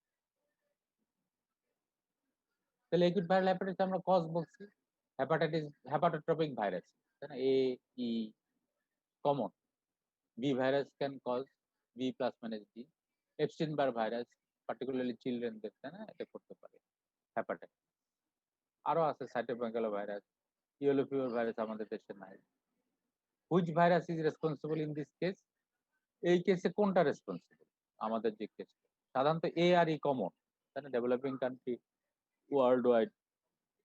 তাহলে একিউট ভাইরাল হেপাটাইটিস আমরা কজ বলছি, হেপাটাইটিস হেপাটোট্রপিক ভাইরাস, তাই না? A, E common, B virus can cause, B plus minus D. Epstein Barr virus particularly চিলড্রেনদের, তাই না, এটা করতে পারে হেপাটাইটিস। আরো আছে cytomegalo virus, yellow fever virus আমাদের দেশে নাই। Which virus is responsible in this case? এই কেসে কোনটা রেসপন্সিবল? আমাদের যে কেস সাধারণত এ আর ই কমন, তাই না? Developing country world wide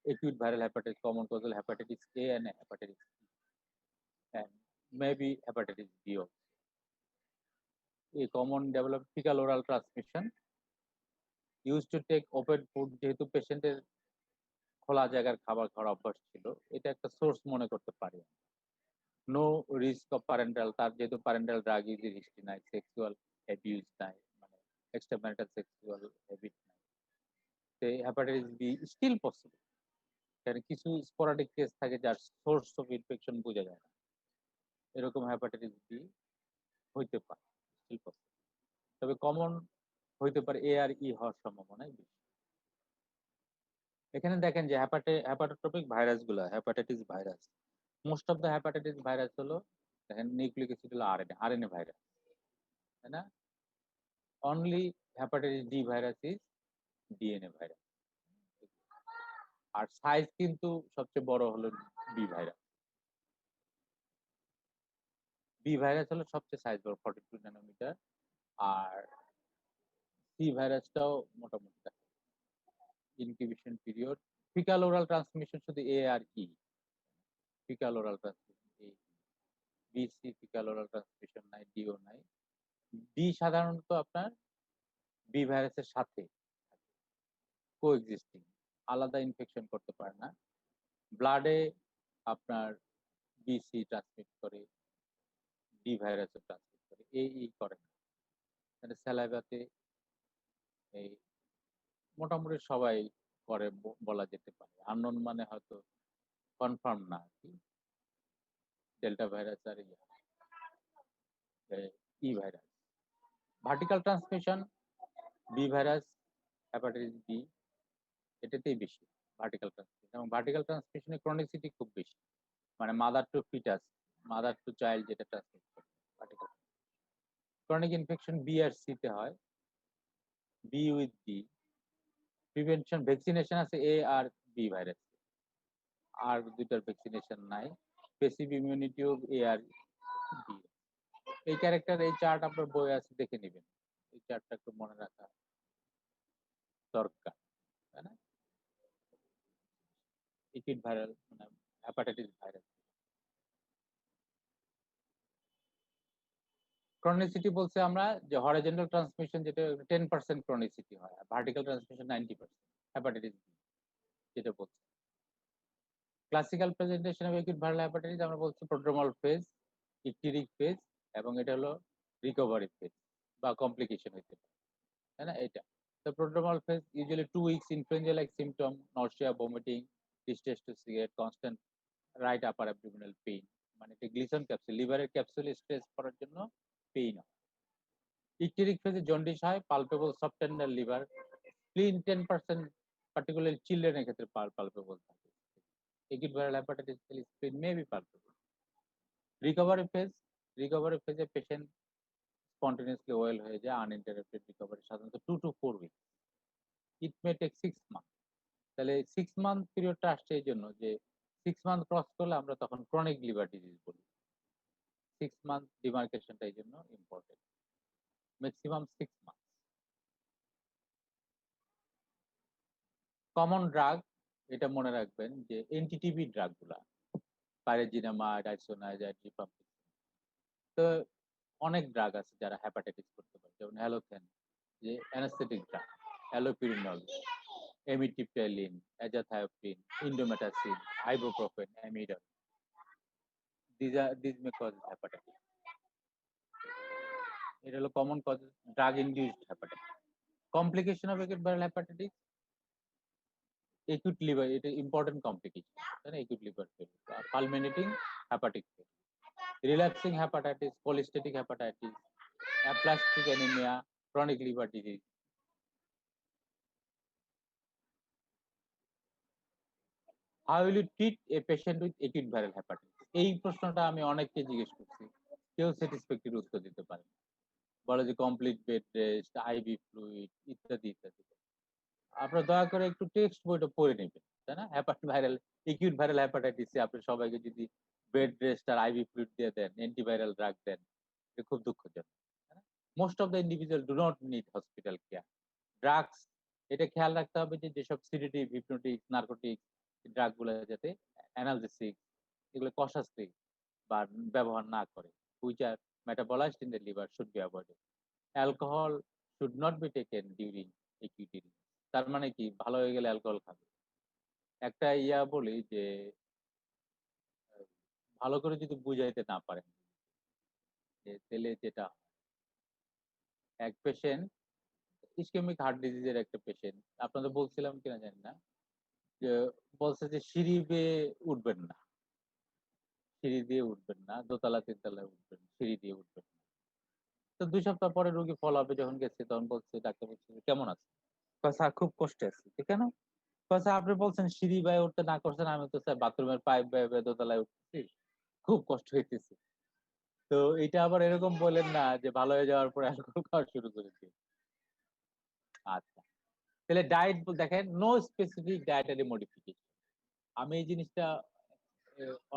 acute viral hepatitis, common causal hepatitis A and hepatitis B, and maybe hepatitis B also. A common developed fecal oral transmission used to take open food, যেহেতু পেশেন্টের খোলা জায়গার খাবার খাওয়ার অভ্যাস ছিল, এটা একটা সোর্স মনে করতে পারি। নো রিস্ক অফ প্যারেন্টাল, তার যেহেতু প্যারেন্টাল ড্রাগ ইউজের হিস্ট্রি নাই, সেক্সুয়াল অ্যাবিউজ নাই, মানে এক্সট্রাম্যারিটাল সেক্সুয়াল হ্যাবিট নাই, হেপাটাইটিস বি স্টিল পসিবল। কারণ কিছু স্পোরাডিক কেস থাকে যার সোর্স অফ ইনফেকশন বোঝা যায় না, এরকম হেপাটাইটিস বি হইতে পারে, স্টিল পসিবল। তবে কমন হইতে পারে এ আর ই হওয়ার সম্ভাবনাই বেশি। এখানে দেখেন যে হেপাটোট্রপিক ভাইরাস গুলা, hepatitis virus, most of the hepatitis virus হলো দেখেন নিউক্লিক অ্যাসিড হলো আরএনএ ভাইরাস, তাই না? Only hepatitis D virus is DNA virus. আর সাইজ কিন্তু সবচেয়ে বড় হলো বি ভাইরাস। বি ভাইরাস হলো সবচেয়ে সাইজ বড় 42 ন্যানোমিটার। আর সি ভাইরাসটাও মোটামুটি incubation period. Faecal oral transmission শুধু এ আর E, faecal oral transmission A, B C faecal oral transmission নাই, ডিও নাই। ডি সাধারণত আপনার বি ভাইরাসের সাথে কোএক্সিস্টিং, আলাদা ইনফেকশন করতে পারে না। ব্লাডে আপনার বিসি ট্রান্সমিট করে, ডি ভাইরাসও ট্রান্সমিট করে, এই করে না। মানে স্যালাইভাতে এই মোটামুটি সবাই করে বলা যেতে পারে। আননোন মানে হয়তো কনফার্ম না আর কি। ডেল্টা ভাইরাস আর E virus. Vertical transmission B virus, hepatitis B, এটাতেই বেশি ভার্টিক্যাল ট্রান্সমিশন। এবং ভার্টিক্যাল ট্রান্সমিশনের ক্রনিসিটি খুব বেশি, মানে mother to foetus, mother to child যেটা ট্রান্সমিট করে ভার্টিক্যাল। ক্রনিক ইনফেকশন বি আর সি তে হয়, B with D. Prevention vaccination আছে এ আর বি ভাইরাস, আর দুইটার ভ্যাকসিনেশন নাই। প্যাসিভ ইমিউনিটিও এ আর বি। এই ক্যারেক্টার, এই চার্ট আপনার বই আছে, দেখে নেবেন। এই চার্টটা একটু মনে রাখা দরকার, তাই না? ইকিড ভাইরাল মানে হেপাটাইটিস ভাইরাস। ক্রনিসিটি বলছে আমরা যে হরাইজন্টাল ট্রান্সমিশন যেটা 10% ক্রনিসিটি হয়, আর ভার্টিক্যাল ট্রান্সমিশন 90%, হেপাটাইটিস বি যেটা বলছে। Classical presentation of acute viral hepatitis আমরা বলছি প্রোড্রোমাল ফেজ, ইকটিরিক ফেজ, এবং এটা হলো রিকভারি ফেজ বা কমপ্লিকেশন হইতে পারে, তাই না? এটা তো prodromal phase usually 2 weeks influenza like symptom, nausea, vomiting, distaste to cigarette, constant right upper abdominal pain, মানে এটা গ্লিসন ক্যাপসুল, লিভারের ক্যাপসুল স্ট্রেস করার জন্য পেইন হয়। ইকটিরিক ফেজে জন্ডিস হয়, palpable soft tender liver, spleen 10%, particularly চিলড্রেনের ক্ষেত্রে পালপেবল থাকে। acute viral hepatitis spleen may be palpable. Recovery ফেজে পেশেন্ট স্পন্টেনিয়াসলি ওয়েল হয়ে যায়, আনইন্টারাপ্টেড রিকভারি, সাধারণত 2 to 4 weeks। It may take 6 months। তাহলে 6 month পিরিয়ডটা আসছে এই জন্য যে 6 month ক্রস করলে আমরা তখন ক্রনিক লিভার ডিজিজ বলি। 6 month ডিমার্কেশনটা এই জন্য important, maximum 6 months। Common drug, এটা মনে রাখবেন যে এনটিটিভি ড্রাগগুলা, পাইরেজিনামাইড, আইসোনাইজাইড, রিফাম্পিসিন। তো অনেক ড্রাগ আছে যারা হেপাটাইটিস করতে পারে, যেমন হ্যালোথেন, যে anaesthetic drug, allopurinol, amitriptyline, azathioprine, indomethacin, ibuprofen, amidone. This may cause hepatitis. এটা হলো common cause, drug induced hepatitis. Complication of acute viral hepatitis, acute liver, এটা ইম্পর্টেন্ট কমপ্লিকেশন, তাই না? acute liver failure, fulminating hepatic failure, relapsing hepatitis, cholestatic hepatitis, aplastic anemia, chronic liver disease। How will you treat a patient with acute viral hepatitis? এই প্রশ্নটা আমি অনেককে জিজ্ঞেস করছি, কেউ স্যাটিসফ্যাক্টরি উত্তর দিতে পারে না। বলে যে complete bed rest, IV fluid, ইত্যাদি ইত্যাদি। আপনারা দয়া করে একটু টেক্সট বইটা পড়ে নেবেন, তাই না? একিউট ভাইরাল হেপাটাইটিসে আপনি সবাইকে যদি বেড রেস্ট আর আইভি ফ্লুইড দিয়ে দেন, অ্যান্টিভাইরাল ড্রাগ দেন, এটা খুব দুঃখজনক। Most of the individual do not need hospital care. Drugs, এটা খেয়াল রাখতে হবে যে যেসব সিডেটিভ, হিপনোটিক, নার্কোটিক ড্রাগগুলো যাতে অ্যানালজেসিক, এগুলো কশাসলি বা ব্যবহার না করে, which are metabolised in the liver should be avoided. Alcohol should not be taken during acute illness। তার মানে কি, ভালো হয়ে গেলে অ্যালকোহল খাবে? একটা বলি যে ভালো করে যদি বুঝাইতে না পারেন যে তাহলে যেটা হয়, এক পেশেন্ট ইসকেমিক হার্ট ডিজিজের একটা পেশেন্ট, আপনাদের বলছিলাম কিনা জানি না, যে বলছে যে সিঁড়ি বেয়ে উঠবেন না, সিঁড়ি দিয়ে উঠবেন না, দোতলা তিনতলায় উঠবেন, সিঁড়ি দিয়ে উঠবেন না। তো 2 সপ্তাহ পরে রোগী ফলো আপে যখন গেছে, তখন বলছে, ডাক্তার বলছে কেমন আছে? স্যার খুব কষ্টে আছে। কেন? স্যার আপনি বলছেন সিঁড়ি বেয়ে উঠতে না করছেন, আমি তো স্যার বাথরুমের পাইপ বেয়ে দোতলায় উঠতেছি, খুব কষ্ট হইতেছে। তো এটা আবার এরকম বলেন না যে ভালো হয়ে যাওয়ার পর অ্যালকোহল খাওয়া শুরু করেছি। আচ্ছা, তাহলে ডায়েট দেখেন, নো স্পেসিফিক ডায়েটারি মডিফিকেশন। আমি এই জিনিসটা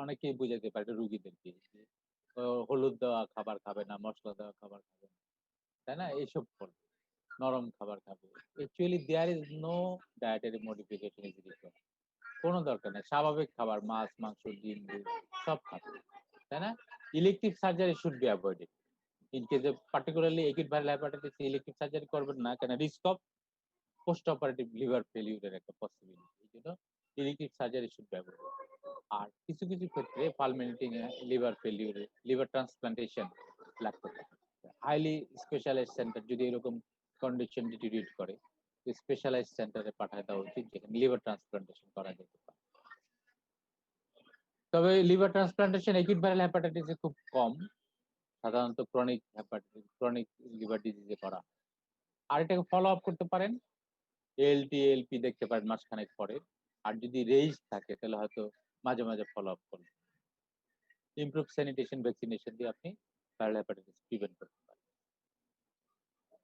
অনেকেই বুঝাতে পারি রুগীদেরকে যে হলুদ দেওয়া খাবার খাবে না, মশলা দেওয়া খাবার খাবে না, তাই না? এইসব করবে, নরম খাবার খাবে। Actually there is no dietary modification is required. কোনো দরকার নেই, স্বাভাবিক খাবার মাছ, মাংস, ডিম, দুধ সব খাবে, তাই না? Elective surgery should be avoided. In case of particularly acute viral hepatitis elective surgery করবেন না, কেন risk of post operative liver ফেলিউরের একটা পসিবিলিটি, এই জন্য elective surgery should be avoided. আর কিছু কিছু ক্ষেত্রে ফালমিনেটিং লিভার ফেলিউরে লিভার ট্রান্সপ্লান্টেশন লাগতে পারে। হাইলি স্পেশালাইজড সেন্টার যদি এরকম কন্ডিশন ডিটেরিয়েট করে, স্পেশালাইজড সেন্টারে পাঠায় দেওয়া উচিত যেখানে লিভার ট্রান্সপ্লান্টেশন করা যেতে পারে। তবে লিভার ট্রান্সপ্লান্টেশন একিউট ভাইরাল হেপাটাইটিসে খুব কম, সাধারণত ক্রনিক হেপাটাইটিস, ক্রনিক লিভার ডিজিজে করা। আর এটাকে ফলো আপ করতে পারেন, এএলটি এএলপি দেখতে পারেন মাসখানেক পরে। আর যদি রেজ থাকে তাহলে হয়তো মাঝে মাঝে ফলো আপ করবেন। ইমপ্রুভ স্যানিটেশন, ভ্যাকসিনেশন দিয়ে আপনি ভাইরাল হেপাটাইটিস প্রিভেন্ট করতে পারেন।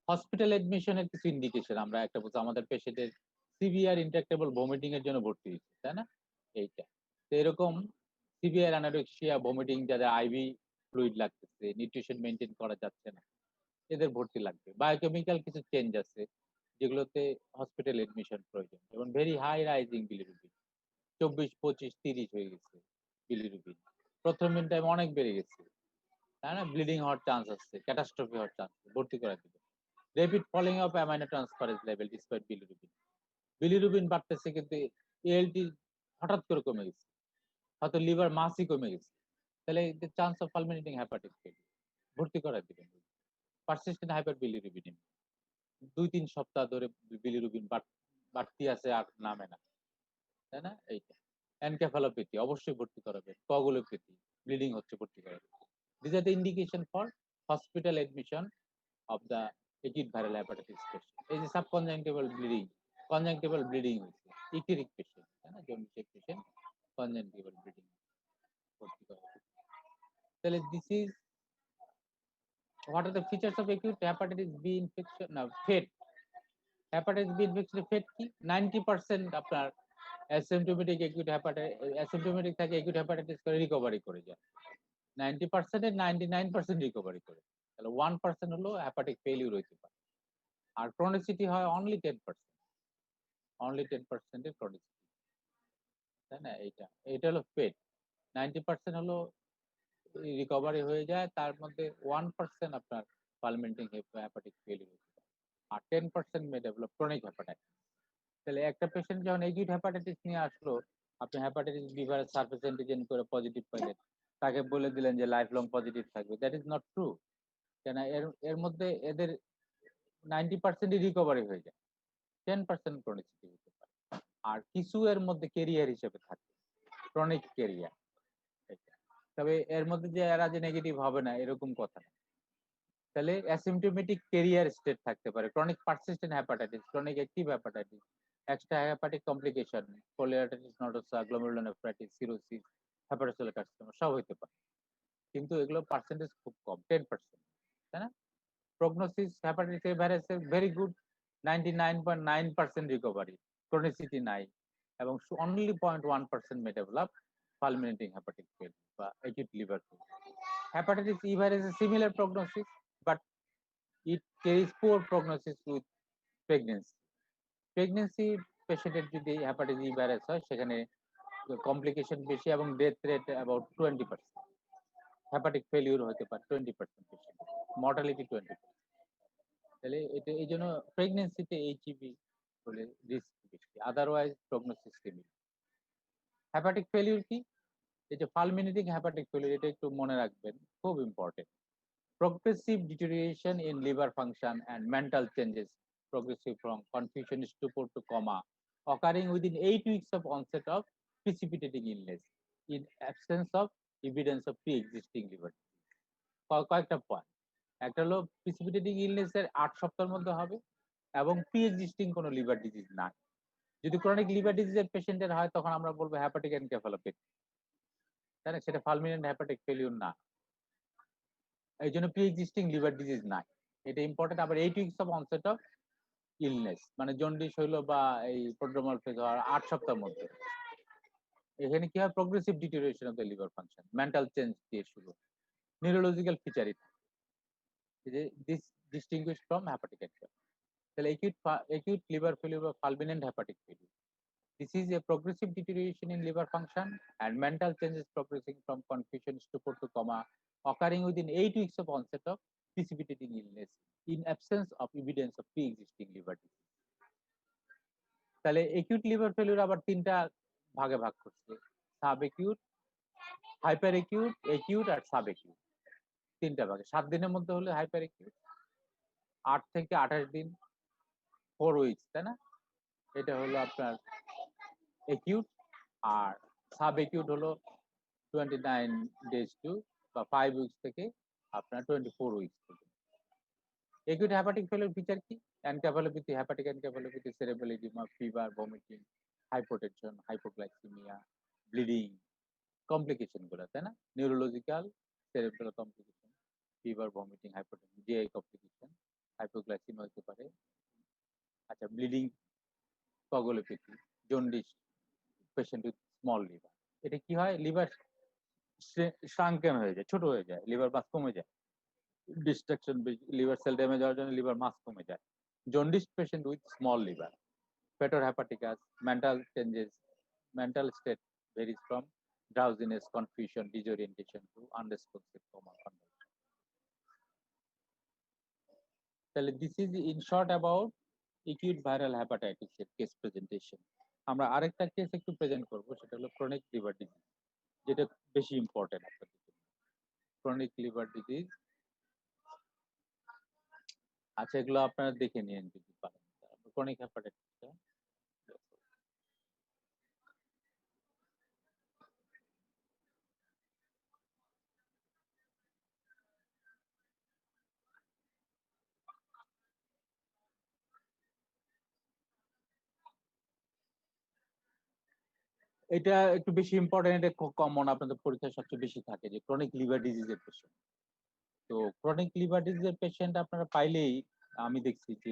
হসপিটাল এডমিশনের কিছু ইন্ডিকেশন আমরা একটা বলছি, আমাদের পেশেন্টের সিভিয়ার ইন্ট্রাক্টেবল ভমিটিং এর জন্য ভর্তি হয়েছে, তাই না? এইটা তো এরকম সিভিয়ার অ্যানোরেক্সিয়া, ভমিটিং, যাদের আইভি ফ্লুইড লাগতেছে, নিউট্রিশন মেনটেন করা যাচ্ছে না, এদের ভর্তি লাগবে। বায়োকেমিক্যাল কিছু চেঞ্জ আছে যেগুলোতে হসপিটাল এডমিশন প্রয়োজন, যেমন ভেরি হাই রাইজিং বিলিরুবিন, 24, 25, 30 হয়ে গেছে বিলিরুবিন, প্রথম মিন টাইম অনেক বেড়ে গেছে, তাই না? ব্লিডিং হওয়ার চান্স আছে, ক্যাটাস্ট্রফি হওয়ার চান্স, ভর্তি করা দিবে। Rapid falling of amino transferase level despite bilirubin, bilirubin বাড়তেছে কিন্তু এএলটি হঠাৎ করে কমে গেছে, হয়তো লিভার মাসই কমে গেছে, তাহলে চান্স অফ ফালমিনেটিং হ্যাপাটিক ফেলিউর, ভর্তি করা দিবেন। পারসিস্টেন্ট হাইপার বিলিরুবিন, 2-3 সপ্তাহ ধরে বিলিরুবিন বাড়তি আছে আর নামে না, তাই না? এইটা এনকেফালোপ্যাথি অবশ্যই ভর্তি করাবেন, কোয়াগুলোপ্যাথি, ব্লিডিং হচ্ছে, ভর্তি করাবেন। This are the indication for hospital admission of the acute viral hepatitis patient. এই যে সাবকনজাংটিভাল ব্লিডিং, কনজাংটিভাল ব্লিডিং হয়েছে, ইকটেরিক পেশেন্ট, তাই না? জন্ডিসের পেশেন্ট, কনজাংটিভাল ব্লিডিং ভর্তি করা হবে। তাহলে this is what are the features of acute hepatitis B infection? না, ফেট, হেপাটাইটিস বি ইনফেকশনে ফেট কি? 90% আপনার অ্যাসিম্পটোমেটিক একিউট হেপাটাইটিস, অ্যাসিম্পটোমেটিক থাকে একিউট হেপাটাইটিস করে রিকভারি করে যায়। 90% এর 99% রিকভারি করে। তাহলে 1% হলো হেপাটিক ফেলিউর হইতে পারে। আর ক্রনিসিটি হয় অনলি 10%, অনলি 10% এর ক্রনিসিটি, তাই না? এটা হলো ফেট। 90% হলো রিকভারি হয়ে যায়, তার মধ্যে 1% আপনার পালমেন্টিং হেপাটিক ফেলিউর হতে পারে, আর 10% মে ডেভেলপ ক্রনিক হেপাটাইটিস। তাহলে একটা পেশেন্ট যখন একিউট হেপাটাইটিস নিয়ে আসলো, আপনি hepatitis B virus surface antigen করে পজিটিভ পাইলেন, তাকে বলে দিলেন যে লাইফ লং পজিটিভ থাকবে, দ্যাট ইজ নট ট্রু। কেন? এর এর মধ্যে এদের 90% রিকভারি হয়ে যায়, 10% ক্রনিসিটি হতে পারে, আর কিছু এর মধ্যে ক্যারিয়ার হিসেবে থাকে, ক্রনিক ক্যারিয়ার। তবে এর মধ্যে যে এরা যে নেগেটিভ হবে না এরকম কথা না। তাহলে অ্যাসিম্পটোমেটিক ক্যারিয়ার স্টেট থাকতে পারে, chronic persistent hepatitis, chronic active hepatitis, extra hepatic complication, polyarteritis nodosa, glomerulonephritis, cirrhosis, hepatocellular carcinoma সব হতে পারে, কিন্তু এগুলো পার্সেন্টেজ খুব কম, 10%, তাই না? প্রগনোসিস হেপাটাইটিস এ ভাইরাসের ভেরি গুড, 99.9% রিকভারি, ক্রনিসিটি নাই, এবং অনলি 0.1% মে ডেভেলপ fulminating hepatic failure বা acute liver failure. Hepatitis E virus is a similar prognosis, but it carries poor prognosis with pregnancy. Pregnancy পেশেন্টের যদি হেপাটাইটিস ই ভাইরাস হয় সেখানে complication বেশি এবং death rate about 20%, hepatic failure হতে পারে 20% patient, mortality 20%। তাহলে এটা এই জন্য প্রেগনেন্সিতে এইচইভি হলে রিস্ক বেশি, otherwise prognosis similar. Hepatic failure কি? এই যে ফালমিনেটিং হেপাটিক ফেলিউর, এটা একটু মনে রাখবেন, খুব important. Progressive deterioration in liver function and mental changes, progressive from confusion, stupor to coma, occurring within 8 weeks of onset of precipitating illness in absence of evidence of pre-existing liver disease. কয়েকটা point, একটা হলো প্রিসিপিটেটিং illness এর 8 সপ্তাহের মধ্যে হবে এবং pre existing কোনো liver disease নাই। যদি ক্রনিক লিভার ডিজিজের পেশেন্টের হয় তখন আমরা বলবো হ্যাপাটিক এনকেফালোপ্যাথি, তাই না? সেটা ফালমিনেন্ট হেপাটিক ফেলিউর না। এই জন্য প্রি এক্সিস্টিং লিভার ডিজিজ নাই, এটা ইম্পর্টেন্ট। আবার 8 weeks of onset of illness, মানে জন্ডিস হইলো বা এই প্রোড্রোমাল ফেজ হওয়ার 8 সপ্তাহের মধ্যে। এখানে কি হয়, progressive ডিটেরিওরেশন of the liver function, mental change দিয়ে শুরু, neurological feature this distinguished from hepatic encephalitis. তাহলে acute liver failure বা fulminant hepatic failure, this is a progressive deterioration in liver function and mental changes progressing from confusion, stupor to coma, occurring within 8 weeks of onset of precipitating illness in absence of evidence of pre-existing liver disease. তাহলে acute liver failure আবার তিনটা ভাগে ভাগ করছে, sub acute, hyper acute, acute আর sub acute, তিনটা ভাগে। 7 দিনের মধ্যে হলে হাইপার acute, 8 থেকে 28 দিন 4 উইকস, তাই না? এটা হলো আপনার acute, আর সাব acute হলো 29 days to বা 5 উইকস থেকে আপনার 24 উইকস থেকে। acute hepatic failure ফিচার কি? Encephalopathy, hepatic encephalopathy, cerebral oedema, fever, vomiting, hypotension, hypoglycaemia, bleeding, complication গুলো, তাই না? Neurological, cerebral complication, fever, vomiting, hypotension, GI complication, hypoglycaemia হতে পারে। আচ্ছা, bleeding, coagulopathy, jaundice patient with small liver. এটা কি হয়, লিভার শ্রাঙ্কেন হয়ে যায়, ছোট হয়ে যায়, লিভার মাস কমে যায়, ডিস্ট্রাকশন, লিভার সেল ড্যামেজ হওয়ার জন্য লিভার মাস কমে যায়। Jaundice patient with small liver, foetor hepaticus, mental changes, mental state varies from drowsiness, confusion, disorientation to unresponsive coma condition. তাহলে this is in short about acute viral hepatitis এর case presentation. আমরা আরেকটা case একটু present করব, সেটা হলো chronic liver disease, যেটা বেশি ইম্পর্টেন্ট আপনাদের জন্য। ক্রনিক লিভার ডিজিজ, আচ্ছা এগুলো আপনারা দেখে নিন যদি পারেন। ক্রনিক হেপাটাইটিসটা এটা একটু বেশি ইম্পর্টেন্ট, এটা কমন, আপনাদের পরীক্ষায় সবচেয়ে বেশি থাকে যে ক্রনিক লিভার ডিজিজের পেশেন্ট। তো ক্রনিক লিভার ডিজিজের পেশেন্ট আপনারা পাইলেই আমি দেখছি যে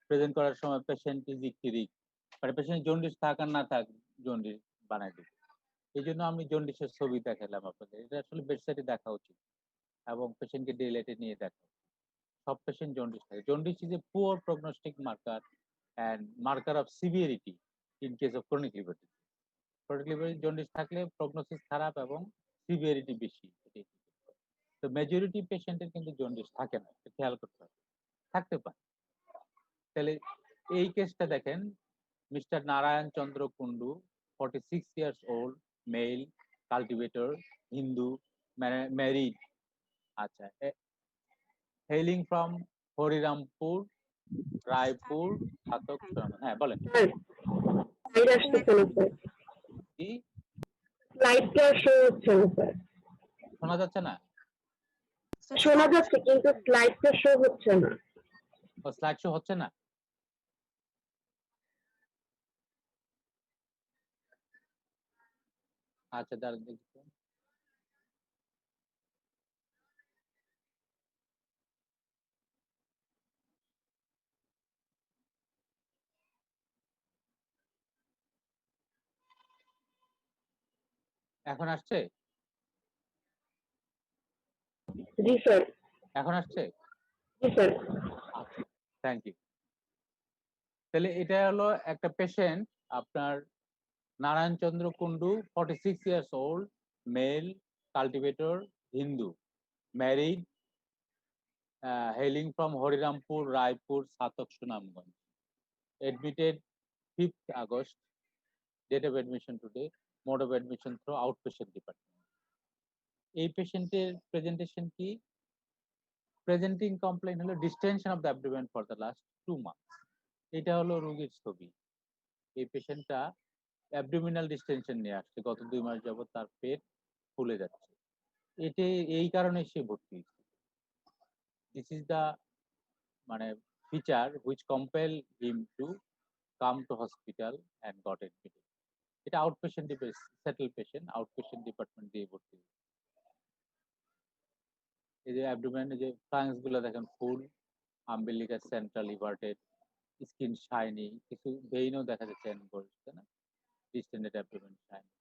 প্রেজেন্ট করার সময় পেশেন্ট ইজ ইকটিরিক, মানে পেশেন্ট জন্ডিস থাক আর না থাক জন্ডিস বানাই দিবে। এই জন্য আমি জন্ডিসের ছবি দেখালাম আপনাদের, এটা আসলে বেডসাইডে দেখা উচিত এবং পেশেন্টকে ডেলেটে নিয়ে দেখা উচিত। সব পেশেন্ট জন্ডিস থাকে। Jaundice is a poor prognostic marker and marker of severity in case of chronic liver disease. Chronic liver jaundice থাকলে প্রগনোসিস খারাপ এবং সিভিয়ারিটি বেশি। তো মেজরিটি পেশেন্টের কিন্তু জন্ডিস থাকে না, খেয়াল করতে হবে, থাকতে পারে। তাহলে এই কেসটা দেখেন, Mr Narayan Chandra Kundu, 46 years old, male, cultivator, Hindu, married. আচ্ছা, হেলিং ফ্রম হরিরামপুর, রায়পুর, ঘাতক। হ্যাঁ বলেন। স্লাইড আসতেছে না স্যার, কি স্লাইডটা শো হচ্ছে না স্যার। শোনা যাচ্ছে না? শোনা যাচ্ছে কিন্তু স্লাইডটা শো হচ্ছে না। স্লাইড শো হচ্ছে না? আচ্ছা দাঁড়ান দেখছি। এখন আসছে? জি স্যার। এখন আসছে? জি স্যার। আচ্ছা, থ্যাংক ইউ। তাহলে এটা হলো একটা পেশেন্ট আপনার Narayan Chandra Kundu, 46 years old, male, cultivator, Hindu, married, hailing from Harirampur, Raipur, Chhatak, Sunamganj, admitted 5th August, date of admission today, mode of admission through outpatient department. এই পেশেন্টের প্রেজেন্টেশন কি? প্রেজেন্টিং কমপ্লেইন হলো distinction of the abdomen for the last 2 months। এটা হলো রোগীর ছবি। এই পেশেন্টটা abdominal distension নিয়ে আসছে, গত 2 মাস যাবত তার পেট ফুলে যাচ্ছে। এতে এই কারণে সে ভর্তি হয়েছে। দিস ইজ দ্য মানে feature which compel him to come to hospital and got admitted. এটা outpatient settle patient, outpatient department দিয়ে ভর্তি। এই যে অ্যাবডোমেনে যে ফ্লাঙ্কস গুলো দেখেন full, umbilicus central everted, skin shiny, কিছু ভেইনও দেখা যাচ্ছে এনগোল্ড, তাই না? Distended abdomen shiny,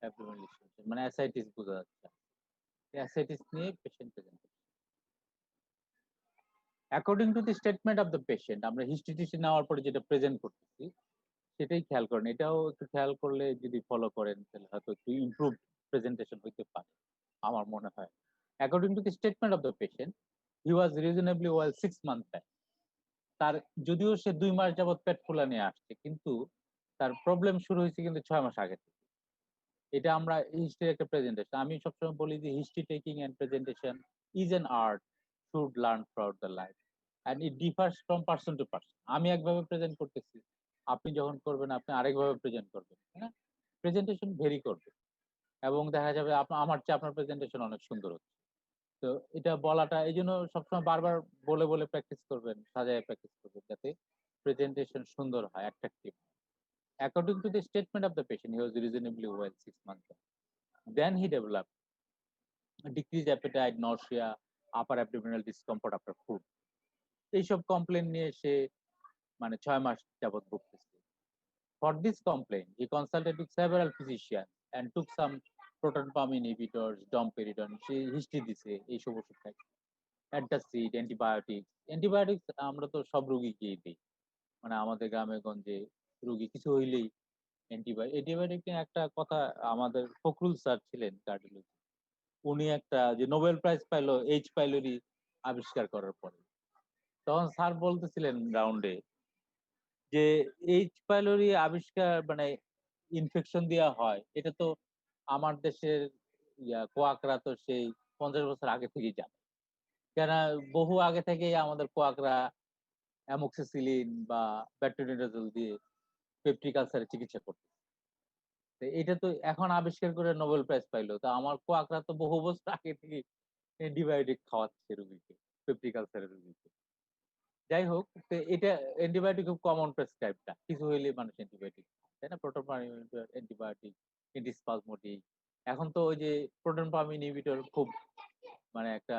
abdomen distension, মানে অ্যাসাইটিস বোঝা যাচ্ছে। অ্যাসাইটিস নিয়ে পেশেন্ট প্রেজেন্ট করছে। According to the statement of the patient, আমরা হিস্ট্রি নেওয়ার পরে যেটা প্রেজেন্ট করতেছি সেটাই খেয়াল করেন। এটাও একটু খেয়াল করলে যদি ফলো করেন তাহলে হয়তো একটু ইমপ্রুভ প্রেজেন্টেশন হইতে পারে আমার মনে হয়। According to the statement of the patient, he was reasonably well 6 month back. তার যদিও সে 2 মাস যাবত পেট ফুলা নিয়ে আসছে, কিন্তু তার প্রবলেম শুরু হয়েছে কিন্তু 6 মাস আগে থেকে। এটা আমরা হিস্ট্রির একটা প্রেজেন্টেশন। আমি সবসময় বলি যে history taking and presentation is an art should learn throughout the life and it differs from person to person. আমি একভাবে প্রেজেন্ট করতেছি, আপনি যখন করবেন আপনি আরেকভাবে প্রেজেন্ট করবেন, হ্যাঁ? প্রেজেন্টেশন ভেরি করবে এবং দেখা যাবে আমার চেয়ে আপনার প্রেজেন্টেশন অনেক সুন্দর হচ্ছে। তো এটা বলাটা এই জন্য সবসময় বারবার বলে বলে প্র্যাকটিস করবেন, সাজায় প্র্যাকটিস করবেন, যাতে প্রেজেন্টেশন সুন্দর হয়, attractive. According to the statement of the patient, he was reasonably well 6 months back. Then he developed decreased appetite, nausea, upper abdominal discomfort after food. এইসব কমপ্লেন নিয়ে সে মানে 6 মাস যাবত ভুগতেছে। For this complaint, he consulted with several physicians and took some proton pump inhibitors, domperidone. Say history দিছে এইসব ওষুধ খাইছে। Antacid, antibiotics. Antibiotics আমরা তো সব রোগীকেই দিই। মানে আমাদের গ্রামে গঞ্জে রোগী কিছু হইলেই অ্যান্টিবায়োটিক নিয়ে একটা কথা, আমাদের ফখরুল স্যার ছিলেন কার্ডিওলজি, উনি একটা যে নোবেল প্রাইজ পাইলো এইচ পাইলোরি আবিষ্কার করার পরে, তখন স্যার বলতেছিলেন রাউন্ডে যে এইচ পাইলোরি আবিষ্কার মানে ইনফেকশন দেওয়া হয়, এটা তো আমার দেশের কোয়াকরা তো সেই 50 বছর আগে থেকেই জানে। কেন, বহু আগে থেকেই আমাদের কোয়াকরা অ্যামোক্সিসিলিন বা ব্যাকটেরিয়াজল দিয়ে পেপটিক আলসারের চিকিৎসা করতে। এটা তো এখন আবিষ্কার করে নোবেল প্রাইজ পাইলো, তো আমার কোয়াকরা তো বহু বছর আগে থেকে অ্যান্টিবায়োটিক খাওয়াচ্ছে রোগীকে, পেপটিক আলসারের রোগীকে। যাই হোক, তো এটা অ্যান্টিবায়োটিক খুব কমন প্রেসক্রাইব না, কিছু হইলে মানুষ অ্যান্টিবায়োটিক, তাই না? Proton pump antibiotic, antispasmodic. এখন তো ওই যে প্রোটন পাম্প ইনহিবিটর খুব মানে একটা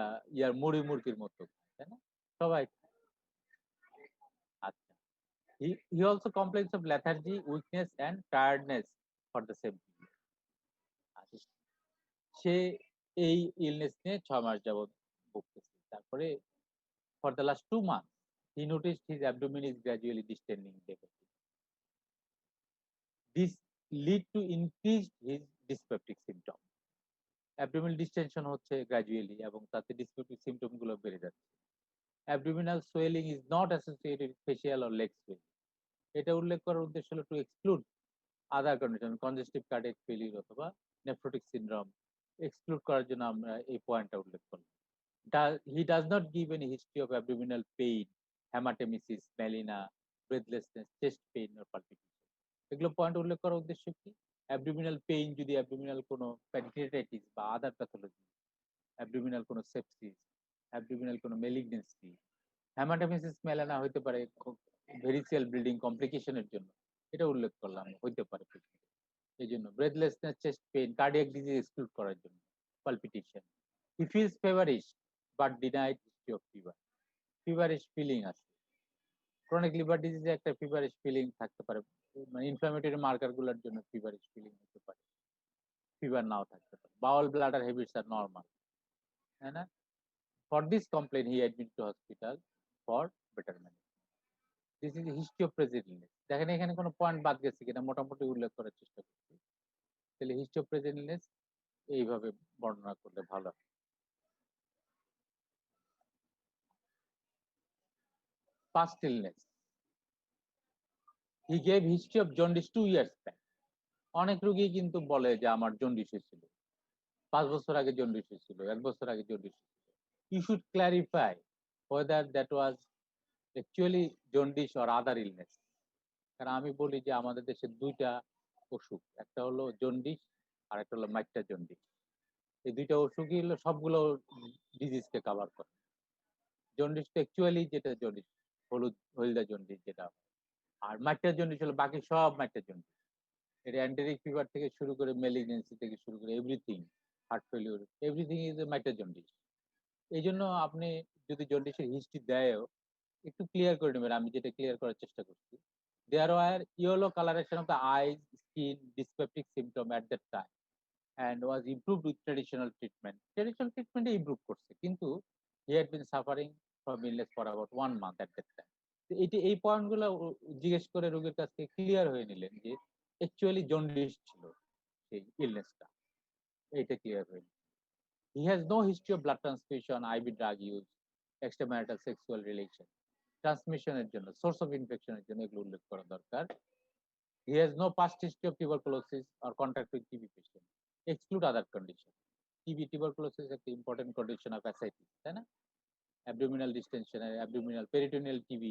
মুড়ি মুরগির মতো, তাই না? সবাই। আচ্ছা, he also complains of lethargy, weakness and tiredness for the same period. আচ্ছা, সে এই ইলনেস নিয়ে 6 মাস যাবত ভুগতেছে। তারপরে for the last 2 months he noticed his abdomen is gradually distending day by day. This lead to increased his dyspeptic symptom. Abdominal distension হচ্ছে gradually এবং তাতে dyspeptic symptom গুলো বেড়ে যাচ্ছে। Abdominal swelling is not associated with facial or leg swelling. এটা উল্লেখ করার উদ্দেশ্য হলো to exclude other condition, congestive cardiac failure অথবা nephrotic syndrome এক্সক্লুড করার জন্য আমরা এই পয়েন্টটা উল্লেখ করলাম। He does not give any history of abdominal pain, hematemesis, melena, breathlessness, chest pain or palpitation. এগুলো পয়েন্ট উল্লেখ করার উদ্দেশ্য কি? অ্যাবডোমিনাল পেইন যদি অ্যাবডোমিনাল কোনো প্যানক্রিয়াটাইটিস বা আদার প্যাথোলজি, অ্যাবডোমিনাল কোনো সেপসিস, অ্যাবডোমিনাল কোনো মেলিগনেন্সি, হ্যামাটোমেসিস মেলানা হইতে পারে ভেরিসিয়াল ব্লিডিং কমপ্লিকেশনের জন্য, এটা উল্লেখ করলাম হইতে পারে। এই জন্য breathlessness, chest pain, cardiac disease exclude করার জন্য, palpitation. He feels feverish but denied history of fever. Feverish feeling আছে, ক্রনিক লিভার ডিজিজে একটা ফিভারিশ ফিলিং থাকতে পারে, মানে ইনফ্লামেটরি মার্কার গুলোর জন্য ফিভারিশ ফিলিং হতে পারে, ফিভার নাও থাকতে পারে। বাউল ব্লাডার হ্যাবিটস আর নরমাল, তাই না? For this complain he admit two hospital for betterment. This is history of present illness. দেখেন এখানে কোনো পয়েন্ট বাদ গেছে কিনা, মোটামুটি উল্লেখ করার চেষ্টা করছি। তাহলে হিস্ট্রি অফ প্রেজেন্ট ইলনেস এইভাবে বর্ণনা করলে ভালো হয়। Past illness. He gave history of jaundice 2 years back. অনেক রোগী কিন্তু বলে যে আমার জন্ডিস হয়েছিল, 5 বছর আগে জন্ডিস হয়েছিল, 1 বছর আগে জন্ডিস হয়েছিল। You should clarify whether that was actually jaundice or other illness. কারণ আমি বলি যে আমাদের দেশে 2টা অসুখ, একটা হলো জন্ডিস আর একটা হলো মাইট্টা জন্ডিস। এই 2টা অসুখই হলো সবগুলো ডিজিজকে কভার করে। জন্ডিস তো অ্যাকচুয়ালি যেটা জন্ডিস, হলদা জন্ডিস যেটা, আর মাইট্টা জন্ডিস হলো বাকি সব মাইট্টা জন্ডিস। এটা এন্টেরিক ফিভার থেকে শুরু করে মেলিগনেন্সি থেকে শুরু করে everything, heart failure, everything is a মাইট্টা জন্ডিস। এই জন্য আপনি যদি জন্ডিসের হিস্ট্রি দেয়ও একটু ক্লিয়ার করে নেবেন। আমি যেটা ক্লিয়ার করার চেষ্টা করছি। There were yellow coloration of the eyes, skin, dyspeptic symptom at that time and was improved with traditional treatment. Traditional treatment improve করছে, কিন্তু he had been suffering from illness for about 1 month at that time. তো এই point গুলো জিজ্ঞেস করে রোগীর কাছ থেকে ক্লিয়ার হয়ে নিলেন যে অ্যাকচুয়ালি জন্ডিস ছিল সেই ইলনেসটা, এইটা ক্লিয়ার হয়ে নিল। He has no history of blood transfusion, IV drug use, extramarital sexual relation. ট্রান্সমিশনের জন্য, সোর্স অফ ইনফেকশনের জন্য এগুলো উল্লেখ করা দরকার। He has no past history of tuberculosis or contact with TB patient. Exclude other condition. TB, tuberculosis is an important condition of ascites, তাই না? Abdominal distension and abdominal peritoneal TB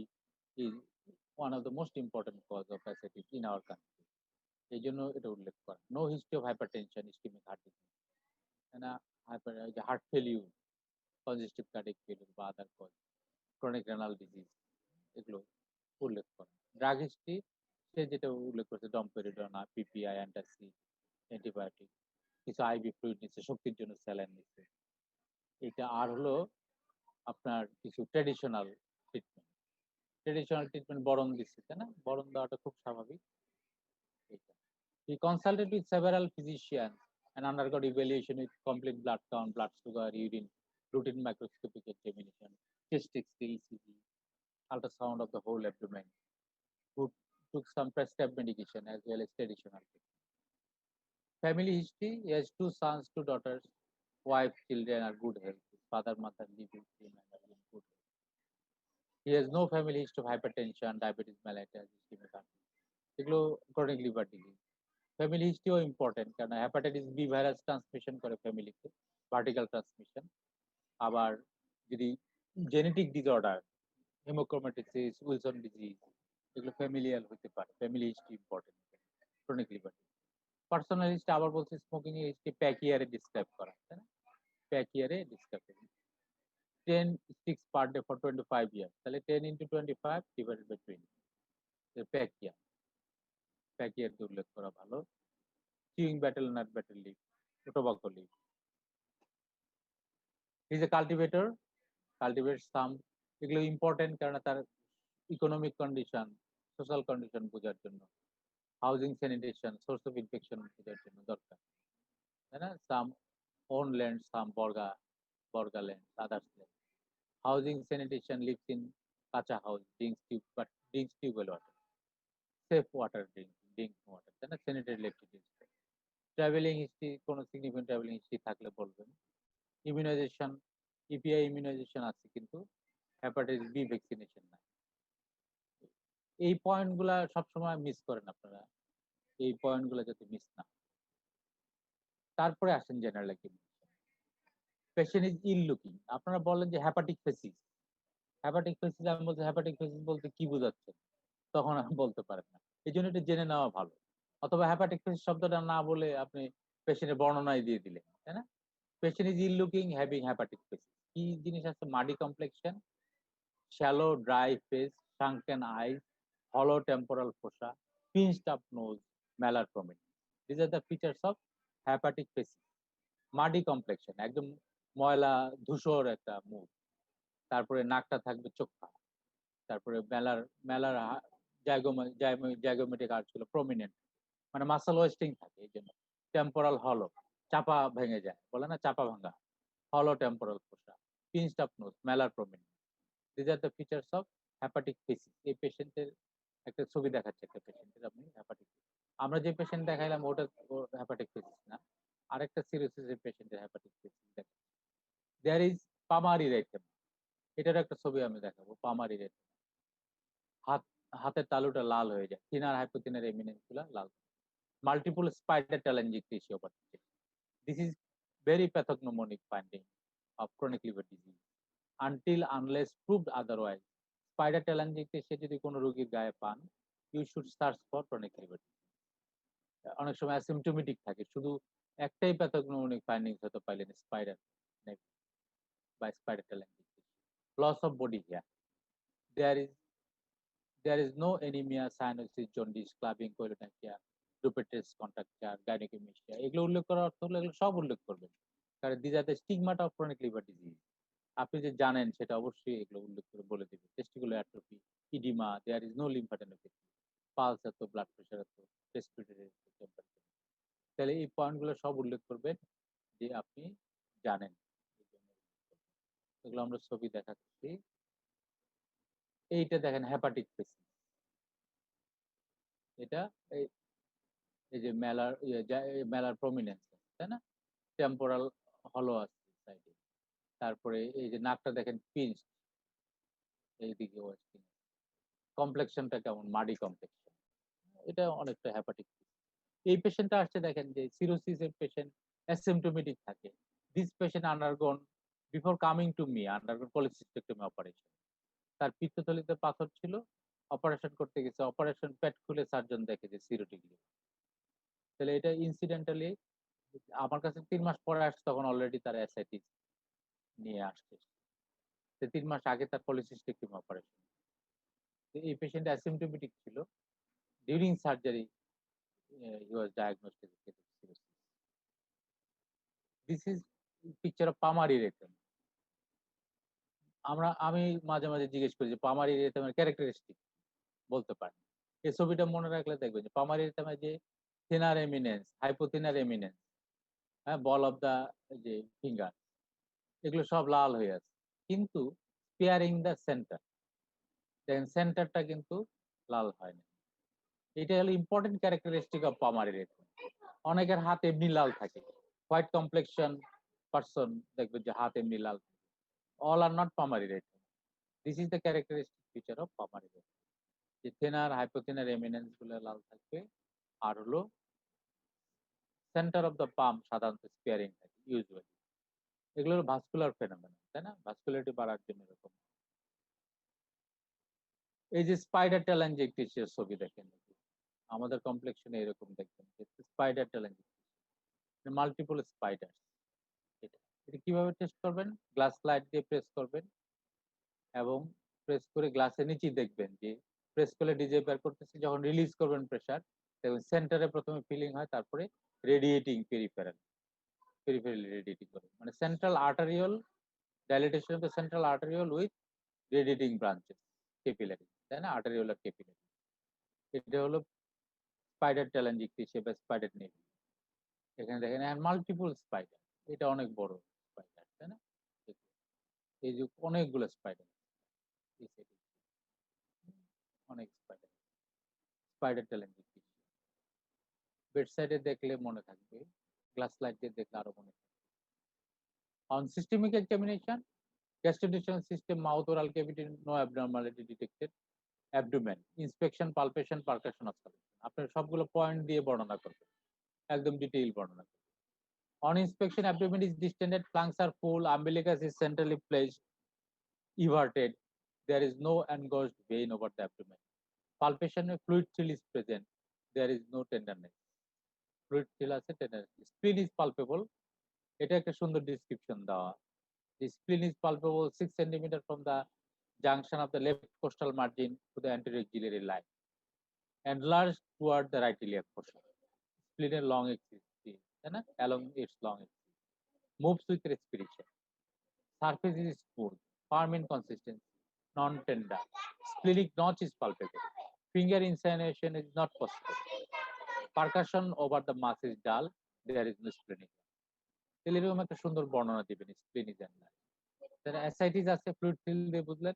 is one of the most important cause of ascites in our country. এই জন্য এটা উল্লেখ করা। No history of hypertension, ischemic heart disease, তাই না? Heart failure, congestive cardiac failure বা other cause, chronic renal disease, এগুলো উল্লেখ করা। ড্রাগ হিস্ট্রি সে যেটা উল্লেখ করেছে, ডমপেরিডোনা, পিপিআই, অ্যান্টাসিড, অ্যান্টিবায়োটিক, কিছু আইভি ফ্লুইড নিচ্ছে, শক্তির জন্য স্যালাইন নিচ্ছে। এটা আর হলো আপনার কিছু ট্র্যাডিশনাল ট্রিটমেন্ট। ট্র্যাডিশনাল ট্রিটমেন্ট বরণ দিচ্ছে, তাই না? বরণ দেওয়াটা খুব স্বাভাবিক। এটা He consulted with several physicians and undergot evaluation with complete blood count, blood sugar, urine, routine microscopic examination, chest X-ray, ECG, ultrasound of the whole abdomen, who took some prescribed medication as well as traditional treatment. Family history: he has 2 sons, 2 daughters, wife, children are good health. His father, mother live with him and are in good health. He has no family history of hypertension, diabetes mellitus, ischemic heart disease. এগুলো chronic liver disease. Family হিস্ট্রিও important, কারণ hepatitis B virus transmission করে ফ্যামিলিতে, vertical transmission. আবার যদি genetic disorder, haemochromatosis, Wilson disease, এগুলো familial হতে পারে। Family history important chronic liver disease. Personal history আবার বলছি, স্মোকিং হিস্ট্রি প্যাকিয়ারে ডিসক্রাইব করা, তাই না? প্যাকিয়ারে ডিসক্রাইব করা। 10 sticks per day for 25 years, তাহলে 10 into 25 divided by 20, প্যাকিয়া, প্যাকিয়ার উল্লেখ করা ভালো। chewing betel nut, betel leaf, tobacco leaf. He is a cultivator, cultivates some, এগুলো ইম্পর্টেন্ট কারণ তার ইকোনমিক কন্ডিশন, সোশ্যাল কন্ডিশন বোঝার জন্য, housing sanitation, source of infection বোঝার জন্য দরকার, তাই না? সাম ওন ল্যান্ড, সাম বর্গা land, others land. Housing sanitation, lives in kacha house, drinks tubewell water, safe water drink water, তাই না? Sanitary electric. ট্রাভেলিং হিস্ট্রি, কোনো সিগনিফিকেন্ট ট্রাভেলিং হিস্ট্রি থাকলে বলবেন। ইমিউনাইজেশন, ইপিআই ইমিউনাইজেশন আছে, কিন্তু হেপাটাইটিস বি ভ্যাকসিনেশন নাই। এই পয়েন্টগুলা সবসময় মিস করেন আপনারা, এই পয়েন্টগুলো যাতে মিস না। তারপরে আসেন general examination. Patient is ill looking, আপনারা বলেন যে হ্যাপাটিক ফেসিস, হ্যাপাটিক ফেসিস, আমি বলছি হ্যাপাটিক ফেসিস বলতে কি বোঝাচ্ছেন, তখন আমি বলতে পারেন না। এই জন্য এটা জেনে নেওয়া ভালো। অথবা হ্যাপাটিক ফেসিস শব্দটা না বলে আপনি পেশেন্টের বর্ণনায় দিয়ে দিলেন, তাই না? Patient is ill looking having hepatic facies. কি জিনিস আছে? Muddy complexion, shallow dry face, sunken eyes, hollow temporal fossa, pinched up nose, malar prominence. These are the features of hepatic facies. Muddy complexion, একদম ময়লা ধূসর একটা মুখ, তারপরে নাকটা থাকবে চোখা, তারপরে মেলার জাইগোমেটিক আর্চ গুলো প্রমিনেন্ট, মানে মাসল ওয়েস্টিং থাকে, এই জন্য। টেম্পোরাল হলো, চাপা ভেঙে যায়, বলে না চাপা ভাঙা, হলো টেম্পোরাল ফোসা, পিঞ্চড আপ নোজ, মেলার prominent. These are the features of hepatic facies. এই পেশেন্টের একটা ছবি দেখাচ্ছে, একটা পেশেন্টের আপনি হেপাটিক। আমরা যে পেশেন্ট দেখাইলাম ওটা হেপাটিক ফেসিস না, আরেকটা সিরোসিসের পেশেন্টের হেপাটিক ফেসিস দেখাচ্ছে। দেয়ার ইজ পামারি রেটেম, এটার একটা ছবি আমি দেখাবো। পামারি রেটেম, হাতের তালুটা লাল হয়ে যায়, থিনার হাইপোথিনার এমিনেন্স গুলা লাল। Multiple spider telangiectasia, this is very pathognomonic finding of chronic liver disease. Until unless proved otherwise, spider telangiectasia যদি কোনো রোগীর গায়ে পান, you should search for chronic liver disease. অনেক সময় অ্যাসিম্পটোমেটিক থাকে, শুধু একটাই প্যাথোগনোমিক ফাইন্ডিংস হতে পাইলেন স্পাইডার বা spider telangiectasia. Loss of body hair, there is no anemia, cyanosis, jaundice, clubbing, koilonychia, Dupuytren's contracture, gynaecomastia. এগুলো উল্লেখ করার অর্থ হলো এগুলো সব উল্লেখ করবেন, কারণ this are the স্টিগমাটা of chronic liver disease. আপনি যে জানেন সেটা অবশ্যই এগুলো উল্লেখ করে বলে দিবেন। Testicular atrophy, oedema, there is no lymphadenopathy, pulse এত, ব্লাড প্রেশার এত, রেসপিরেটরি টেম্পারেচার। তাহলে এই পয়েন্টগুলো সব উল্লেখ করবেন যে আপনি জানেন। এগুলো আমরা ছবি দেখাচ্ছি। এইটা দেখেন হেপাটিক পেসিস। এটা এই এই যে মেলার প্রমিনেন্স, তাই না? টেম্পোরাল হলো আছে সাইডে। তারপরে এই যে নাকটা দেখেন পিঞ্চ, এইদিকে ওয়েস্টিং। কমপ্লেক্সনটা কেমন? Muddy complexion. এটা অনেকটা হেপাটিক। এই পেশেন্টটা আসছে দেখেন যে সিরোসিস এর পেশেন্ট, অ্যাসিম্পটোমেটিক থাকে। This patient আন্ডারগন before coming to me আন্ডারগন cholecystectomy operation. তার পিত্তথলিতে পাথর ছিল, অপারেশন করতে গেছে, অপারেশন পেট খুলে সার্জন দেখে যে সিরোটিক লিভার। তাহলে এটা ইনসিডেন্টালি আমার কাছে 3 মাস পরে আসছে, তখন অলরেডি তার অ্যাসাইটিস নিয়ে আসছে। 3 মাস আগে তার পলিসিস্টেক্টমি অপারেশন। এই পেশেন্ট অ্যাসিম্পটোমেটিক ছিল। During surgery he was diagnosed with cirrhosis. This is picture of palmar erythema. আমি মাঝে মাঝে জিজ্ঞেস করি যে পামারি রেথেমের ক্যারেক্টারিস্টিক বলতে পারেন। এই ছবিটা মনে রাখলে দেখবেন যে পামারি রেথেমের যে থিনার এমিনেন্স, হাইপোথিনার এমিনেন্স, হ্যাঁ, বল অফ দা যে ফিঙ্গার, এগুলো সব লাল হয়ে আছে, কিন্তু স্পেয়ারিং দ্য সেন্টার, দেখেন সেন্টারটা কিন্তু লাল হয় না। এটা হলো ইম্পর্টেন্ট ক্যারেক্টারিস্টিক অফ পামারি রেথেম। অনেকের হাত এমনি লাল থাকে, হোয়াইট কমপ্লেক্সন পারসন দেখবেন যে হাত এমনি লাল থাকে। All are not palmar erythema. This is the characteristic feature of palmar erythema. যে থিনার হাইপোথিনার এমিনেন্স গুলো লাল থাকবে, আর হলো সেন্টার অফ দ্য পাম সাধারণত স্পেয়ারিং থাকে ইউজুয়ালি। এগুলো হলো ভাস্কুলার ফেনোমেনন, তাই না? ভাস্কুলারিটি বাড়ার জন্য এরকম। এই যে স্পাইডার টেলাঞ্জিকটিসের ছবি দেখেন, আমাদের কমপ্লেক্সনে এরকম দেখবেন যে স্পাইডার টেলাঞ্জিকটিস, মাল্টিপল স্পাইডার। এটা এটা কিভাবে টেস্ট করবেন? গ্লাস স্লাইড দিয়ে প্রেস করবেন, এবং প্রেস করে গ্লাসের নিচে দেখবেন যে প্রেস করলে ডিজে বের করতেছে, যখন রিলিজ করবেন প্রেসার দেখবেন সেন্টারে প্রথমে ফিলিং হয়, তারপরে রেডিয়েটিং পেরিফেরাল রেডিয়েটিং করে, মানে central arteriole dilatation of the central arteriole with radiating branches, capillary, তাই না? Arteriolar capillary. এটা হলো স্পাইডার টেলাঞ্জিকটিস বা স্পাইডার নেভি। এখানে দেখেন মাল্টিপল স্পাইডার, এটা অনেক বড় স্পাইডার, তাই না? এই যে অনেকগুলো স্পাইডার, অনেক স্পাইডার, স্পাইডার টেলাঞ্জিকটিস। বেড সাইডে দেখলে মনে থাকবে, গ্লাস লাইট দিয়ে দেখলে আরো মনে থাকবে। On systemic examination, gastrointestinal system, mouth, oral cavity, no abnormality detected. Abdomen, inspection, palpation, percussion of solution. আপনার সবগুলো পয়েন্ট দিয়ে বর্ণনা করবেন, একদম ডিটেইল বর্ণনা করবেন। On inspection, abdomen is distended, flanks are full, umbilicus is centrally placed, everted. There is no engorged vein over the abdomen. Palpation, fluid chill is present. There is no tenderness. Fluid chill আছে, tenderness. Spleen is palpable. এটা একটা সুন্দর description দেওয়া। The spleen is palpable 6 cm from the junction of the left costal margin to the anterior axillary line, enlarged toward the right iliac portion. Spleen এর long axis, তাই না? Along its long axis. Moves with respiration. Surface is smooth, firm in consistency, non-tender. Splenic notch is palpable. Finger insinuation is not possible. Percussion over the mass is dull. There is no splenic. তাহলে এরকম একটা সুন্দর বর্ণনা দিবেন splenic enlarge. তাহলে ascites আছে, fluid feel দিয়ে বুঝলেন।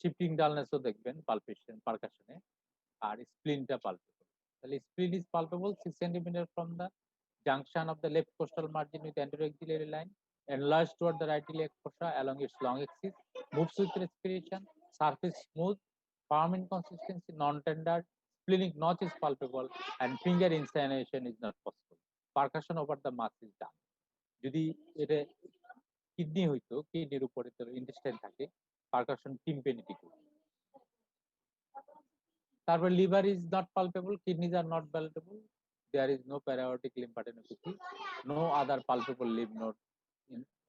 শিফটিং ডালনেসও দেখবেন পালপেশন পারকাশনে, আর স্প্লিনটা পালপেবল। তাহলে স্প্লিন is palpable 6 cm from the junction of the left costal margin with anterior axillary line, enlarged toward the right iliac fossa along its long axis, moves with respiration, surface smooth, firm in consistency, non-tender, splenic notch is palpable, and finger insinuation is not possible. Percussion over the mass is done. যদি এটা kidney হইতো, কিডনির উপরে তো intestine থাকে, percussion tympanitic. তারপর liver is not palpable, kidneys are not palpable, there is no para-aortic lymphadenopathy, no other palpable lymph node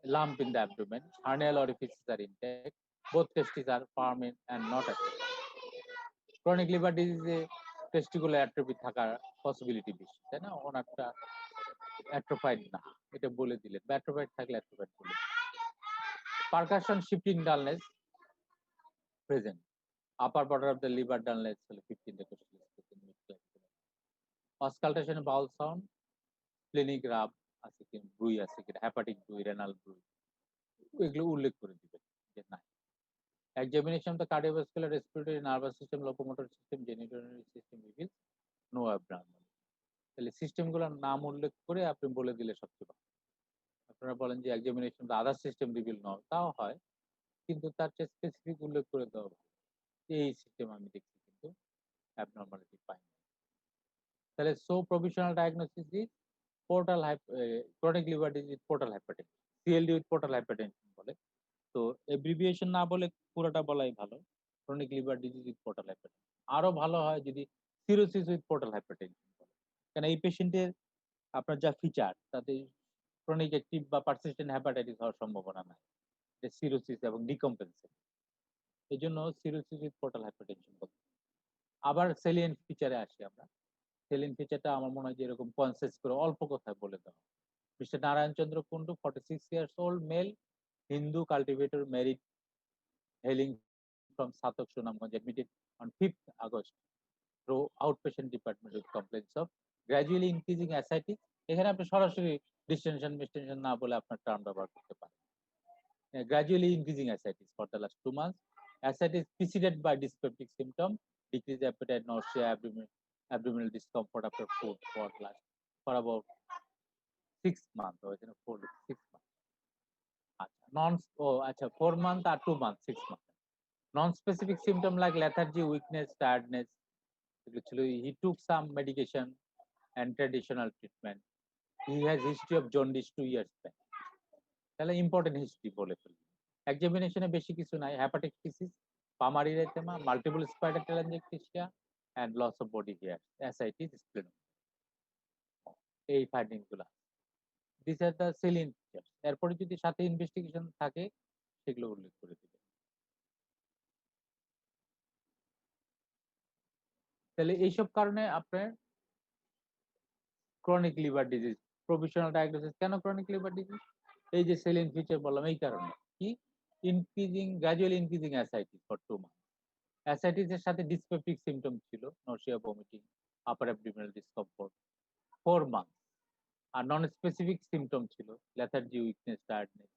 lump in the abdomen, hernial orifices are intact, both testes are firm and not affected. Chronic liver disease A testicular atrophy থাকার possibility বেশি, তাই না? ওনারটা অ্যাট্রোফাইড না, এটা বলে দিলেন, বা অ্যাট্রোফাইড থাকলে অ্যাট্রোফাইড বলে। Percussion shifting dullness present. Upper border of the liver dullness 15 to 20%. Auscultation bowel sound, splenic rub আছে কি, ব্রুই আছে কি, হেপাটিক ব্রুই, রেনাল ব্রুই, এগুলো উল্লেখ করে দিবেন যে না। Examination of the cardiovascular, respiratory, nervous system, locomotor system, genitourinary system reveals no abnormality. তাহলে সিস্টেমগুলোর নাম উল্লেখ করে আপনি বলে দিলে সবচেয়ে ভালো। আপনারা বলেন যে এক্সামিনেশন আদার সিস্টেম রিভিল নয়, তাও হয়, কিন্তু তার চেয়ে স্পেসিফিক উল্লেখ করে দেওয়া ভালো। এই সিস্টেম আমি দেখছি কিন্তু অ্যাবনরমালিটি পাইনি। তাহলে so provisional diagnosis is portal chronic liver disease portal hypertension, CLD with portal hypertension বলে। তো এব্রিভিয়েশন না বলে পুরোটা বলাই ভালো, chronic liver disease with portal hypertension. আরো ভালো হয় যদি সিরোসিস উইথ পোর্টাল হাইপারটেনশন বলে, কারণ এই পেশেন্টের আপনার যা ফিচার তাতে ক্রনিক অ্যাক্টিভ বা পারসিস্টেন্ট হেপাটাইটিস হওয়ার সম্ভাবনা নাই, সিরোসিস এবং ডিকম্পেনসেট। এই জন্য সিরোসিস উইথ পোর্টাল হাইপারটেনশন বলে। আবার সেলিয়েন্ট ফিচারে আসি আমরা। সেলিয়েন্ট ফিচারটা আমার মনে হয় যে এরকম কনসেস করে অল্প কথায় বলে দেওয়া। Mister Narayanchandra Kundu, 46 years old, male, Hindu cultivator, married, hailing from Satok, Sunamganj, admitted on 5th August through outpatient department with complaints of gradually increasing ascites. এখানে আপনি সরাসরি ডিস্টেনশন না বলে আপনার টার্ম ব্যবহার করতে পারেন। Gradually increasing ascites for the last 2 months. Ascites preceded by dyspeptic symptom, decreased appetite, nausea, abdominal discomfort after food for about 6 months or 6 months. আচ্ছা 4 months or 2 months, 6 months. Non-specific symptom like lethargy, weakness, tiredness. Actually, he took some medication and traditional treatment. He has history of jaundice 2 years back. তাহলে important history বলে ফেলি। এক্সামিনেশনে বেশি কিছু নাই, hepatic facies, palmar erythema, multiple spider telangiectasia and loss of body hair, ascites, splenomegaly. এই finding গুলো, this are the salient features. এরপরে যদি সাথে ইনভেস্টিগেশন থাকে সেগুলো উল্লেখ করে দিবে। তাহলে এইসব কারণে আপনার chronic liver disease, provisional diagnosis. কেন ক্রনিক লিভার ডিজিজ? এই যে সেলিয়েন্ট ফিচার বললাম, এই কারণে কি increasing, gradually increasing ascites for 2 months। অ্যাসাইটিসের সাথে ডিসপেপটিক সিম্পটম ছিল, nausea, vomiting, upper abdominal discomfort 4 months। আর নন স্পেসিফিক সিম্পটম ছিল লেথার্জি, উইকনেস, টায়ার্ডনেস।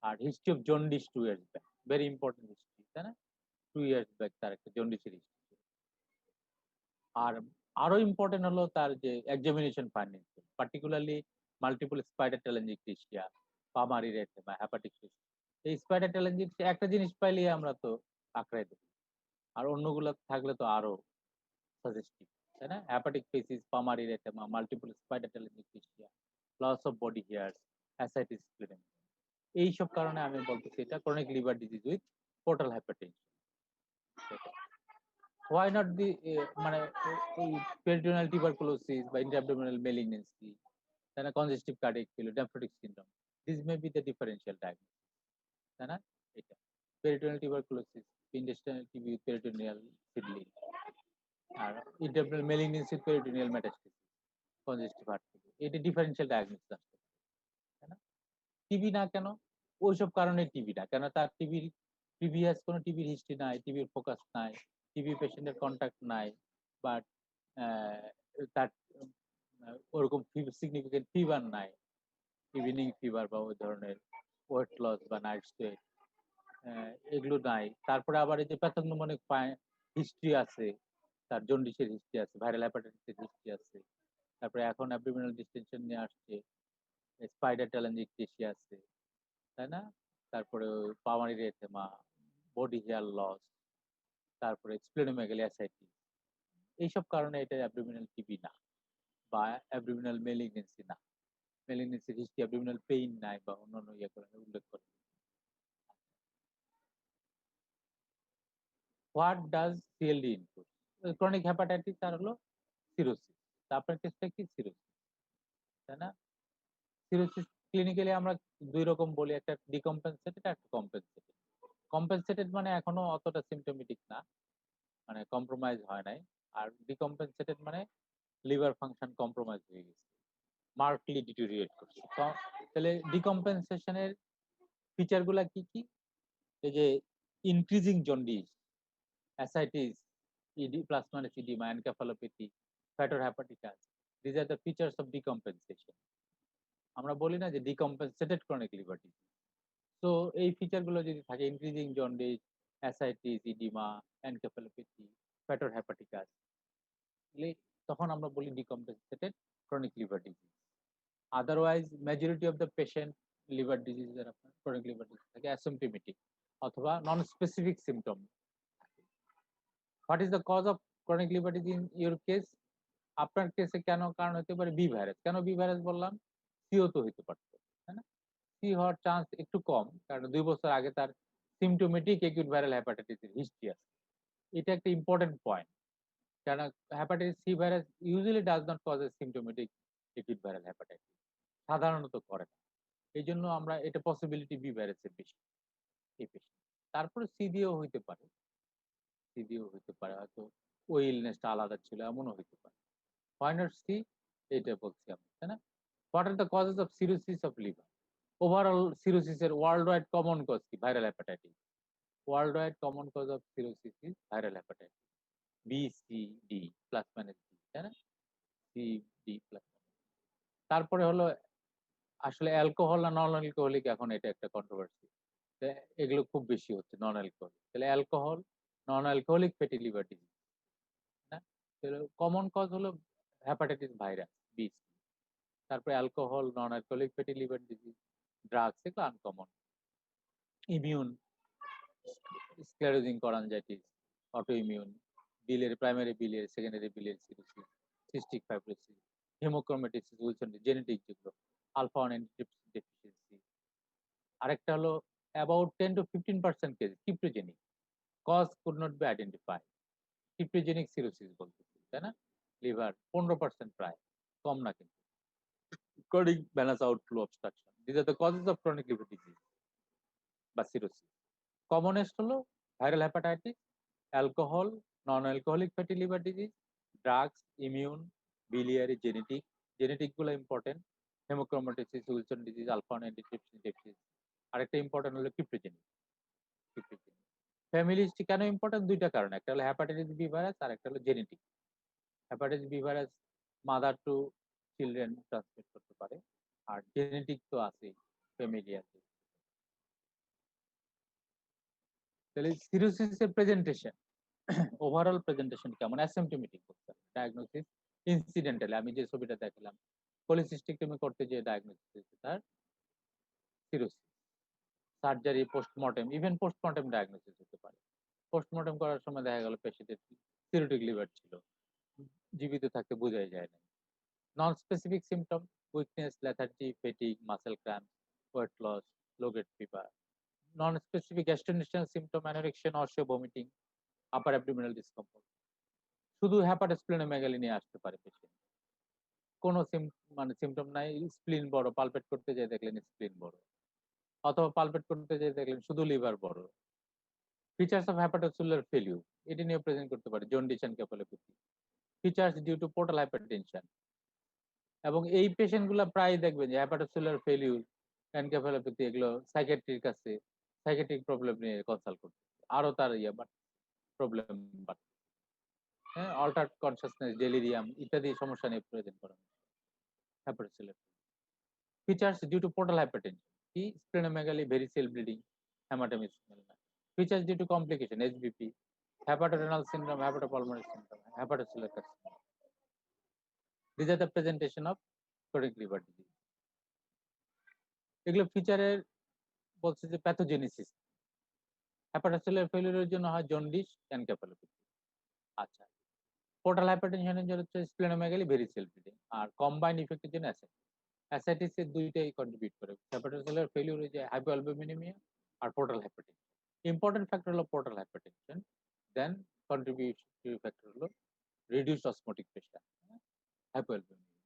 আর হিস্ট্রি অফ জন্ডিস 2 years ব্যাক, ভেরি ইম্পর্টেন্ট হিস্ট্রি, তাই না? 2 years ব্যাক তার একটা জন্ডিসের হিস্ট্রি ছিল। আর আরো ইম্পর্টেন্ট হলো তার যে examination finding, particularly multiple spider telangiectasia, palmar erythema, hepatic facies. এই স্পাইডার টেলাঞ্জিওক্লেশিয়া একটা জিনিস পাইলে আমরা তো আঁকড়াই দেব, আর অন্যগুলো থাকলে তো আরো সাজেস্টিভ, তাই না? Hepatic facies, palmar erythema, multiple spider telangiectasia, loss of body hair, ascites, splenomegaly. এইসব কারণে আমি বলতেছি এটা chronic liver disease with portal hypertension. Why not the মানে পেরিটোনিয়াল টিউবারকুলোসিস বা ইন্ট্রাঅ্যাবডোমিনাল ম্যালিগন্যান্সি, তাই না, congestive cardiac failure, nephrotic syndrome, this may be the differential diagnosis, তাই না? এটা peritoneal tuberculosis, intestinal TB with peritoneal seedling, আর intra-abdominal malignancy with peritoneal metastasis, congestive heart failure. এটা differential diagnosis আসতে পারে, তাই না? টিবি না কেন? ওইসব কারণে টিবি না কেন, তার টিবির প্রিভিয়াস কোনো টিবির হিস্ট্রি নাই, টিবির ফোকাস নাই, টিবি পেশেন্টের কন্ট্যাক্ট নাই, বাট তার ওরকম সিগনিফিকেন্ট ফিভার নাই, ইভিনিং ফিভার বা ওই ধরনের ওয়েট লস বা নাইট সোয়েট, এগুলো নাই। তারপরে আবার এই যে প্যাথোগনোমনিক হিস্ট্রি আছে, তার জন্ডিসের হিস্ট্রি আছে, ভাইরাল হেপাটাইটিসের হিস্ট্রি আছে, তারপরে এখন অ্যাবডোমিনাল ডিস্টেনশন নিয়ে আসছে, স্পাইডার টেলাঞ্জিওক্লেশিয়া আছে, তাই না? তারপরে পামারি এরিথেমা, বডি হেয়ার লস, তারপরে স্প্লেনোমেগালি, অ্যাসাইটিস। এইসব কারণে এটা অ্যাবডোমিনাল টিবি না বা অ্যাবডোমিনাল ম্যালিগন্যান্সি না। ম্যালিগন্যান্সির হিস্ট্রি, অ্যাবডোমিনাল পেইন নাই বা অন্যান্য ইয়ে করে উল্লেখ করে। What does CLD include? Chronic hepatitis আর হলো সিরোসিস। আপনার কেসটা কি? সিরোসিস, তাই না? সিরোসিস ক্লিনিক্যালি আমরা দুই রকম বলি, একটা ডিকম্পেনসেটেড, একটা কম্পেনসেটেড। কম্পেনসেটেড মানে এখনো অতটা সিমটোমেটিক না, মানে কম্প্রোমাইজ হয় নাই। আর ডিকম্পেনসেটেড মানে লিভার ফাংশন কম্প্রোমাইজ হয়ে গেছে, মার্কলি ডিটোরিয়েট করছে। তাহলে ডিকম্পেনসেশনের ফিচার গুলা কি কি? এই যে increasing jaundice, ascites, ED plus minus edema, encephalopathy, hepatitis. These are the features of decompensation. আমরা বলি না যে decompensated chronic liver disease. So এই ফিচার গুলো যদি থাকে increasing jaundice, ascites, edema, encephalopathy, hepatitis, তখন আমরা বলি decompensated chronic liver disease. Otherwise, majority of the patient liver disease এর আপনার chronic liver disease থাকে asymptomatic অথবা non-specific symptom. What is the cause of chronic liver disease in your case? আপনার কেসে কেন কারণ হতে পারে বি ভাইরাস। কেন বি ভাইরাস বললাম? সিও তো হইতে পারতো, তাই না? সি হওয়ার চান্স একটু কম, কারণ 2 বছর আগে তার সিমটোমেটিক অ্যাকিউট ভাইরাল হেপাটাইটিসের হিস্ট্রি আছে। এটা একটা ইম্পর্টেন্ট পয়েন্ট, কারণ hepatitis C virus usually does not cause a symptomatic acute viral hepatitis, সাধারণত করে না। এই জন্য আমরা এটা পসিবিলিটি বি ভাইরাসের বেশি এই পেশেন্ট। তারপরে সি দিয়েও হইতে পারে, সি দিয়েও হইতে পারে, হয়তো ওই ইলনেসটা আলাদা ছিল, এমনও হইতে পারে। Why not C? এটা বলছি আমি, তাই না? What are the causes of cirrhosis of liver? Overall cirrhosis এর worldwide common cause কি? Viral hepatitis. Worldwide common cause of cirrhosis is viral hepatitis. B, C, D plus minus D, তাই না? C, D plus minus D. তারপরে হলো আসলে alcohol না non alcoholic, এখন এটা একটা কন্ট্রোভার্সি। এগুলো খুব বেশি হচ্ছে নন অ্যালকোহলিক। তাহলে alcohol, non alcoholic fatty liver disease, না? কমন কজ হলো হেপাটাইটিস ভাইরাস বি, তারপরে alcohol, non alcoholic fatty liver disease, drugs এগুলো uncommon. Immune, sclerosing cholangitis, auto immune, biliary primary biliary, secondary biliary cirrhosis, cystic fibrosis, haemochromatosis, Wilson genetic, যেগুলো alpha 1 antitrypsin deficiency. আরেকটা হলো about 10 to 15% case cryptogenic, cause could not be identified, cryptogenic cirrhosis বলতেছি, তাই না? Liver 15% প্রায়, কম না কিন্তু। Chronic venous outflow obstruction. These are the causes of chronic liver disease বা cirrhosis. Commonest হলো viral hepatitis, alcohol, non-alcoholic fatty liver disease, drugs, immune, biliary, genetic. Genetic গুলো important. Hemochromatosis, Wilson disease, alpha 1 antitrypsin deficiency. আরেকটা important হলো ক্রিপ্টোজেনিক। Family history কেন important? দুইটা কারণ, একটা হলো হেপাটাইটিস বি ভাইরাস আর একটা হলো genetic. Hepatitis B virus mother to children transmit করতে পারে, আর জেনেটিক তো আছেই ফ্যামিলিয়ার। তাহলে সিরোসিসের প্রেজেন্টেশন, ওভারঅল প্রেজেন্টেশন কেমন? অ্যাসিম্পটোমেটিক বলতে হবে, ডায়াগনোসিস ইনসিডেন্টালি। আমি যে ছবিটা দেখালাম, পলিসিস্টেক্টমি করতে যে ডায়াগনোসিস হয়েছে তার cirrhosis, surgery, postmortem, even postmortem diagnosis হতে পারে। পোস্টমর্টেম করার সময় দেখা গেল পেশেন্টের সিরোটিক লিভার ছিল, জীবিত থাকতে বোঝাই যায় না। Non specific symptom, weakness, lethargy, fatigue, muscle cramp, weight loss, low grade fever. Non-specific gastrointestinal symptom, anorexia, nausea, vomiting, upper abdominal discomfort. শুধু হেপাটোস্প্লেনোমেগালি নিয়ে আসতে পারে পেশেন্ট, কোনো সিমটম নাই, স্প্লিন বড়, পালপেট করতে যেয়ে দেখলেন স্প্লিন বড়, অথবা পালপেট করতে যেয়ে দেখলেন শুধু লিভার বড়। ফিচার্স অফ হেপাটোসেলুলার ফেলিউর, এটি নিয়ে প্রেজেন্ট করতে পারে jaundice encephalopathy. Features due to portal hypertension, এবং এই পেশেন্ট গুলা প্রায় দেখবেন যে হেপাটোসেলুলার ফেলিউর, এনকেফালোপ্যাথি, এগুলো সাইকিয়াট্রির কাছে সাইকিয়াট্রিক প্রবলেম নিয়ে কনসাল্ট করতে, আরো তার প্রবলেম বাড়ছে। হ্যাঁ, অল্টার্ড কনসাসনেস, ডেলিরিয়াম ইত্যাদি সমস্যা নিয়ে প্রেজেন্ট করা hepatocellular. Features due to portal hypertension কি? Splenomegaly, variceal bleeding, haematemesis. Features due to complication, HBP, hepatorenal syndrome, hepatopulmonary syndrome, hepatocellular carcinoma. These are the presentation of chronic liver disease. এগুলো ফিচারের বলছে যে pathogenesis, hepatocellular ফেলিউরের জন্য হয় jaundice, encephalopathy. আচ্ছা, portal হাইপারটেনশনের জন্য হচ্ছে স্প্লেনোমেগালি, ভেরিসেল ব্লিডিং, আর combined ইফেক্টের জন্য অ্যাসাইটিস এর দুইটাই কন্ট্রিবিউট করে। হেপাটোসেলুলার ফেলিউর যে হাইপোঅ্যালবুমিনেমিয়া আর পোর্টাল হাইপারটেনশন। ইম্পর্টেন্ট ফ্যাক্টর হলো পোর্টাল হাইপারটেনশন, দেন কন্ট্রিবিউটরি ফ্যাক্টর হলো রিডিউসড অসমোটিক প্রেশার, হাইপোঅ্যালবুমিনেমিয়া।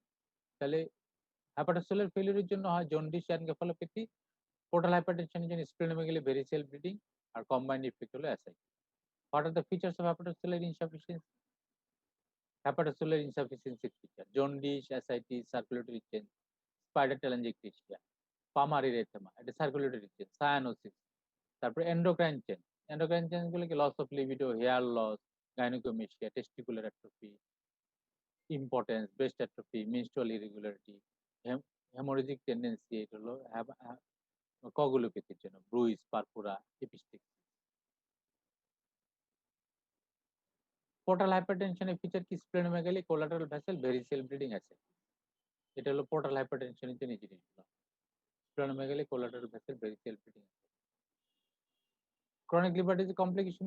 তাহলে হেপাটোসেলুলার ফেলিউরের জন্য হয় জন্ডিস, এনকেফালোপ্যাথি, পোর্টাল হাইপারটেনশনের জন্য স্প্লেনোমেগালি, ভেরিসেল ব্লিডিং, আর কম্বাইন্ড ইফেক্ট হলো ascites. What are the features of hepatocellular insufficiency? Hepatocellular insufficiency feature: jaundice, ascites, circulatory change, spider telangiectasia. Palmar erythema, এটা circulatory change, cyanosis, তারপরে endocrine change. Endocrine change গুলো কি loss of libido, hair loss, gynaecomastia, testicular atrophy, impotence, breast atrophy, menstrual irregularity, haemorrhagic tendency, এটা হলো কগুলোপ্যাথির জন্য, bruise, purpura, epistaxis. Portal হাইপারটেনশনের feature কি? Splenomegaly, collateral vessel, variceal bleeding আছে। এটা হলো পোর্টাল হাইপারটেনশনের জন্য এই জিনিসগুলো। Splenomegaly, collateral vessel, variceal bleeding. Chronic liver disease complication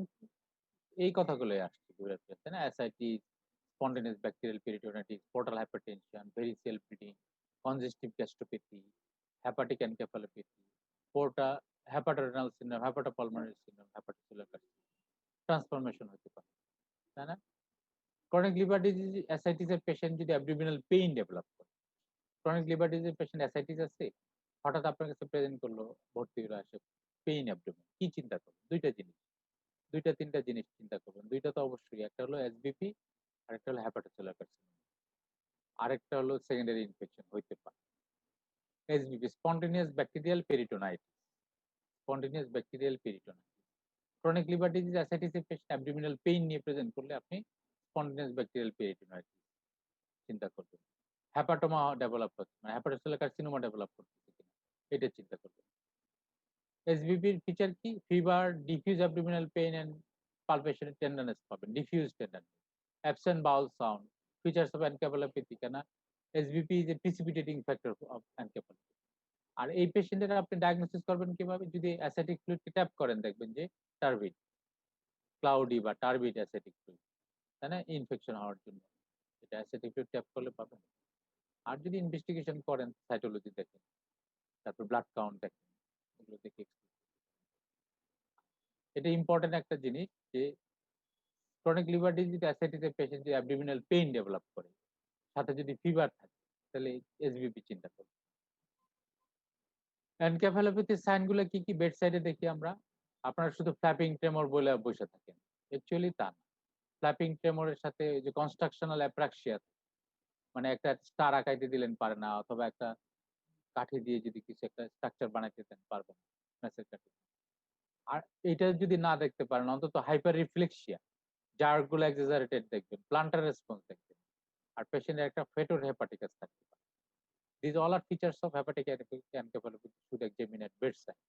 এই কথাগুলোই আসছে ঘুরে ফিরে, তাই না? Ascites, spontaneous bacterial peritonitis, portal hypertension, variceal bleeding, congestive gastropathy, hepatic encephalopathy, porta hepatorenal syndrome, hepatopulmonary syndrome, hepatocellular carcinoma, transformation হতে পারে, তাই না? ক্রনিক লিভার ডিজিজ অ্যাসাইটিস এর পেশেন্ট যদি অ্যাবডোমিনাল পেইন ডেভেলপ করে, chronic liver disease patient ascites আছে, হঠাৎ আপনার কাছে প্রেজেন্ট করলো, ভর্তি হলো, আসে পেইন অ্যাবডোমেন, কি চিন্তা করবেন? দুইটা জিনিস, দুইটা তিনটা জিনিস চিন্তা করবেন। দুইটা তো অবশ্যই, একটা হলো এসবিপি, আরেকটা হলো হেপাটোসেলুলার কার্সিনোমা, আরেকটা হলো সেকেন্ডারি ইনফেকশন হইতে পারে। SBP, spontaneous bacterial peritonitis, spontaneous bacterial peritonitis. Chronic liver disease ascites এর পেশেন্ট অ্যাবডোমিনাল পেইন নিয়ে প্রেজেন্ট করলে আপনি স্পন্টেনিয়াস ব্যাকটেরিয়াল পেরিটোনাইটিস চিন্তা করবেন। হেপাটোমা ডেভেলপ হচ্ছে, মানে হেপাটোসেলুলার কার্সিনোমা ডেভেলপ করতেছে কিনা, এটা চিন্তা করবেন। এসবিপির ফিচার কি? Fever, diffuse abdominal pain and palpation, tenderness পাবেন, diffuse tenderness, absent bowel sound, features of encephalopathy, কেন SBP is a precipitating factor of encephalopathy. আর এই পেশেন্টের আপনি ডায়াগনোসিস করবেন কিভাবে? যদি অ্যাসিডিক ফ্লুইডকে ট্যাপ করেন, দেখবেন যে টার্বিড, ক্লাউডি বা টার্বিড অ্যাসিডিক ফ্লুইড, তাই না? ইনফেকশন হওয়ার জন্য এটা অ্যাসিডিক ফ্লুইড ট্যাপ করলে পাবেন। আর যদি ইনভেস্টিগেশন করেন, সাইটোলজি দেখেন, তারপর ব্লাড কাউন্ট দেখেন, এগুলো দেখে এটা ইম্পর্টেন্ট একটা জিনিস যে ক্রনিক লিভার ডিজিজ অ্যাসাইটিস এর পেশেন্ট যদি অ্যাবডোমিনাল পেইন ডেভেলপ করে, সাথে যদি ফিভার থাকে, তাহলে এসবিপি চিন্তা করবে। এনকেফালোপ্যাথির সাইনগুলো কি কি বেড সাইডে দেখি আমরা? আপনারা শুধু ফ্ল্যাপিং ট্রেমর বলে বসে থাকেন, অ্যাকচুয়ালি তা না। ফ্ল্যাপিং ট্রেমরের সাথে যে কনস্ট্রাকশনাল অ্যাপ্রাক্সিয়া, মানে একটা স্টার আঁকাইতে দিলেন পারে না, অথবা একটা কাঠি দিয়ে যদি কিছু একটা স্ট্রাকচার বানাইতে দেন পারবেন না, ম্যাচের কাঠি। আর এটা যদি না দেখতে পারেন, অন্তত হাইপার রিফ্লেক্সিয়া, জার্কগুলো এক্সাজারেটেড দেখবেন, প্লান্টার রেসপন্স দেখবেন, আর পেশেন্টের একটা ফেটোর হেপাটিকাস থাকতে পারে। This all are features of hepatic encephalopathy should examine at bedside.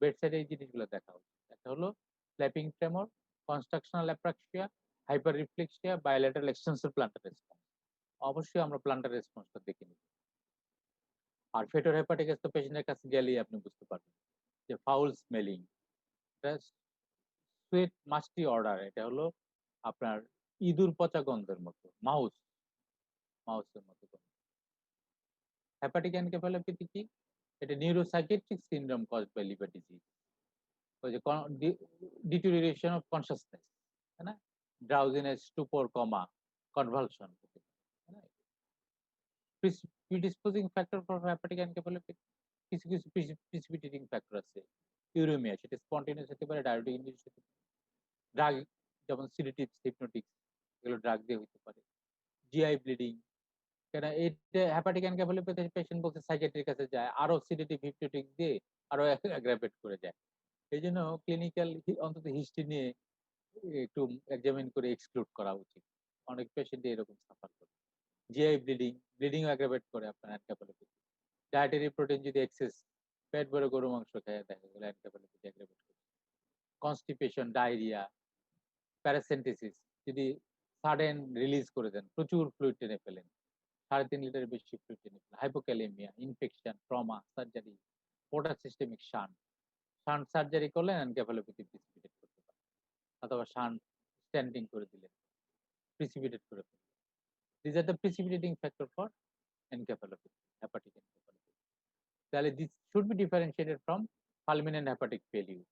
বেডসাইডে এই জিনিসগুলো দেখা উচিত। একটা হলো flapping tremor, constructional apraxia, hyperreflexia, bilateral extensive plantar response. অবশ্যই আমরা প্লান্টার রেসপন্সটা দেখে নিব। আর ফেটোর হেপাটিকাস তো পেশেন্টের কাছে গেলেই আপনি বুঝতে পারবেন যে ফাউল স্মেলিং, সুয়েট মাস্টি অর্ডার, এটা হলো আপনার ইঁদুর পচা গন্ধের মতো, মাউসের মতো গন্ধ। হেপাটিক এনকেফালোপ্যাথি কি? এটা neuropsychiatric syndrome caused by liver disease. ওই যে ডিটোরিয়েশন অফ কনসাসনেস, তাই না? Drowsiness, stupor, coma, convulsion, predisposing factor for hepatic encephalopathy. কিছু কিছু প্রিসিপিটেটিং ফ্যাক্টর আছে। ইউরেমিয়া, সেটা স্পন্টেনিয়াস হতে পারে, ডায়াবেটিক ইনডিউস হতে পারে। ড্রাগ যেমন সিডেটিভস, হিপনোটিক্স, এগুলো ড্রাগ দিয়ে হতে পারে। জিআই ব্লিডিং, কেন এটা হেপাটিক এনকেফালোপ্যাথি পেশেন্ট বলতে সাইকিয়াট্রির কাছে যায়, আরো সিডেটিভ হিপনোটিক দিয়ে আরো অ্যাগ্রাভেট করে যায়। এই জন্য ক্লিনিক্যাল অন্তত হিস্ট্রি নিয়ে একটু এক্সামিন করে এক্সক্লুড করা উচিত। অনেক পেশেন্ট এরকম সাফার করে। জিআই ব্লিডিং, ব্লিডিং অ্যাগ্রাভেট করে আপনার এনকেফালোপ্যাথি। ডায়েটারি প্রোটিন যদি এক্সেস, পেট ভরে গরু মাংস খায়, দেখা গেল এনকেফালোপ্যাথি অ্যাগ্রাভেট করে। কনস্টিপেশন, ডায়রিয়া, প্যারাসেন্টেসিস, যদি সাডেন রিলিজ করে দেন, প্রচুর ফ্লুইড টেনে ফেলেন, 3.5 লিটারের বেশি ফ্লুইড টেনে ফেলেন, hypokalaemia, infection, trauma, surgery, portal systemic shunt, shunt surgery করলেন, এনকেফালোপ্যাথি প্রিসিপিটেট করতে পারে, অথবা শান্ট স্ট্যান্ডিং করে দিলেন, প্রিসিপিটেট করে ফেললেন। This are the precipitating factor for encephalopathy, hepatic encephalopathy. তাহলে this should be differentiated from fulminant hepatic failure,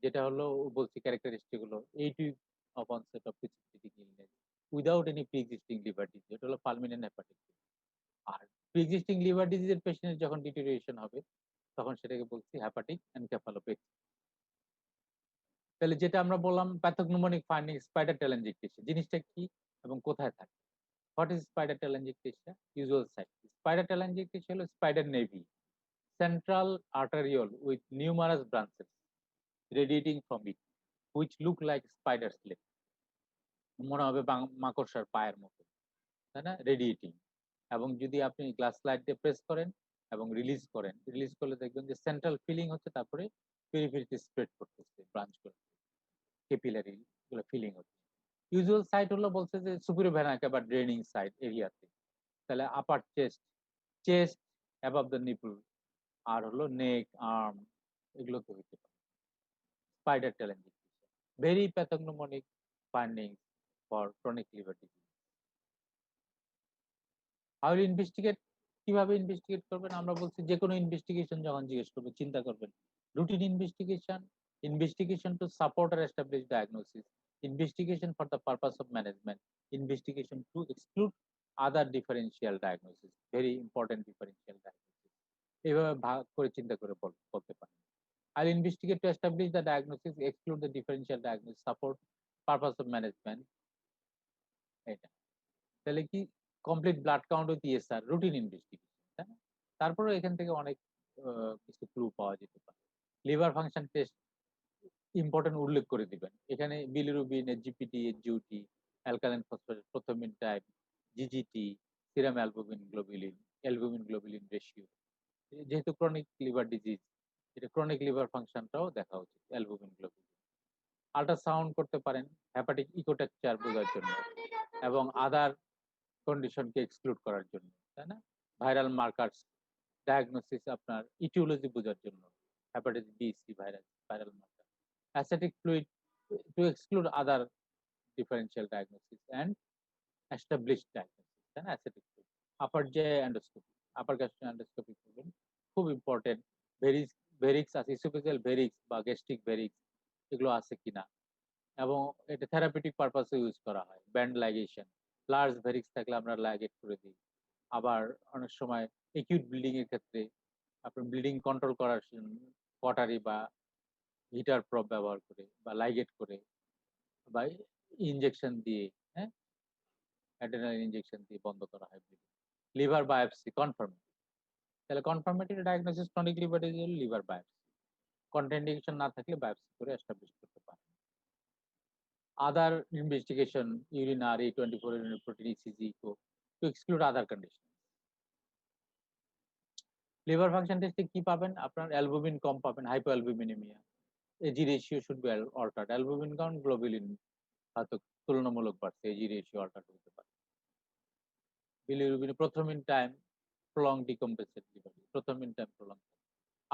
যেটা হলো বলছি ক্যারেক্টারিস্টিক হলো 8 weeks of onset of precipitating illness without any pre-existing liver disease, এটা হলো ফালমিনেন্ট হেপাটিক। আর pre-existing liver ডিজিজের পেশেন্টের যখন deterioration হবে, তখন সেটাকে বলছি হেপাটিক এনকেফালোপ্যাথি। তাহলে যেটা আমরা বললাম প্যাথোগনোমোনিক ফাইন্ডিং স্পাইডার টেলেনজিকটেশিয়া, জিনিসটা কি এবং কোথায় থাকে? What is spider telangiectasia? Usual site. Spider telangiectasia হলো spider naevi, central arteriole with numerous branches radiating from it, which look like spider's leg. মনে হবে মাকড়সার পায়ের মতো, তাই না? রেডিয়েটিং। এবং যদি আপনি গ্লাস স্লাইড দিয়ে প্রেস করেন এবং রিলিজ করলে দেখবেন যে সেন্ট্রাল ফিলিং হচ্ছে, তারপরে পেরিফেরিতে স্প্রেড করতেছে, ব্রাঞ্চ করতেছে, ক্যাপিলারি গুলো ফিলিং হচ্ছে। ইউজুয়াল সাইট হলো বলছে যে সুপিরিয়র ভেনাকা বা ড্রেনিং সাইট এরিয়াতে। তাহলে upper chest above the nipple, আর হলো নেক, আর্ম, এগুলো তো হইতে পারে। Spider telangiectasia, very pathognomonic findings for chronic liver disease. How will investigate, কিভাবে ইনভেস্টিগেট করবেন? আমরা বলছি যে কোনো ইনভেস্টিগেশন যখন জিজ্ঞেস করবে চিন্তা করবেন routine investigation to support or establish diagnosis, investigation for the purpose of management, investigation to exclude other differential diagnosis, very important differential diagnosis. এইভাবে ভাগ করে চিন্তা করে বলতে পারেন। আর investigate to establish the diagnosis, exclude the differential diagnosis, support purpose of management. এটা তাহলে কি complete blood count with ESR, routine investigation, তাই না? তারপরে এখান থেকে অনেক কিছু ক্লু পাওয়া যেতে পারে। লিভার ফাংশন টেস্ট ইম্পর্টেন্ট উল্লেখ করে দিবেন এখানে, bilirubin, GPT, GOT, alkaline phosphate, prothrombin type, GGT, serum albumin globulin ratio. যেহেতু ক্রনিক লিভার ডিজিজ, এটা ক্রনিক লিভার ফাংশনটাও দেখা উচিত, অ্যালবুমিন গ্লোবুলিন। আল্ট্রাসাউন্ড করতে পারেন হেপাটিক ইকোটেকচার বোঝার জন্য এবং আদার কন্ডিশনকে এক্সক্লুড করার জন্য, তাই না? ভাইরাল মার্কারস ডায়াগনোসিস, আপনার ইটিওলজি বোঝার জন্য, hepatitis B, C viral marker, ascitic fluid to exclude other differential diagnosis and established diagnosis, তাই না? অ্যাসেটিক ফ্লুইড, আপার যে এন্ডোস্কোপি, আপার গ্যাস্ট্রিক এন্ডোস্কোপি করবেন, খুব ইম্পর্টেন্ট। ভেরিক্স আছে, ইসোফেজিয়াল ভেরিক্স বা গ্যাস্ট্রিক ভেরিক্স, এগুলো আছে কিনা, এবং এটা থেরাপিউটিক পারপাসে ইউজ করা হয়। ব্যান্ড লাইগেশন, লার্জ ভেরিক্স থাকলে আমরা লাইগেট করে দিই। আবার অনেক সময় একিউট ব্লিডিং এর ক্ষেত্রে আপনার ব্লিডিং কন্ট্রোল করার জন্য কটারি বা হিটার প্রব ব্যবহার করে বা লাইগেট করে বা ইনজেকশন দিয়ে, হ্যাঁ, অ্যাড্রেনালিন ইনজেকশন দিয়ে বন্ধ করা হয় ব্লিডিং। লিভার বায়োপসি কনফার্মেটিভ, তাহলে confirmative diagnosis chronic liver disease liver biopsy, contraindication না থাকলে বায়োপসি করে এস্টাবলিশ করতে পারে। Other investigation, urine RA, 24 urinary protein, ECG, echo, to exclude other conditions. Liver function টেস্টে কি পাবেন? আপনার অ্যালবুমিন কম পাবেন, hypoalbuminaemia, AG ratio should be altered, albumin count, globulin হয়তো তুলনামূলক বাড়ছে, এজি রেশিও অল্টার্ড হতে পারে। Bilirubin, prothrombin time prolong decompensated liver, prothrombin time prolong.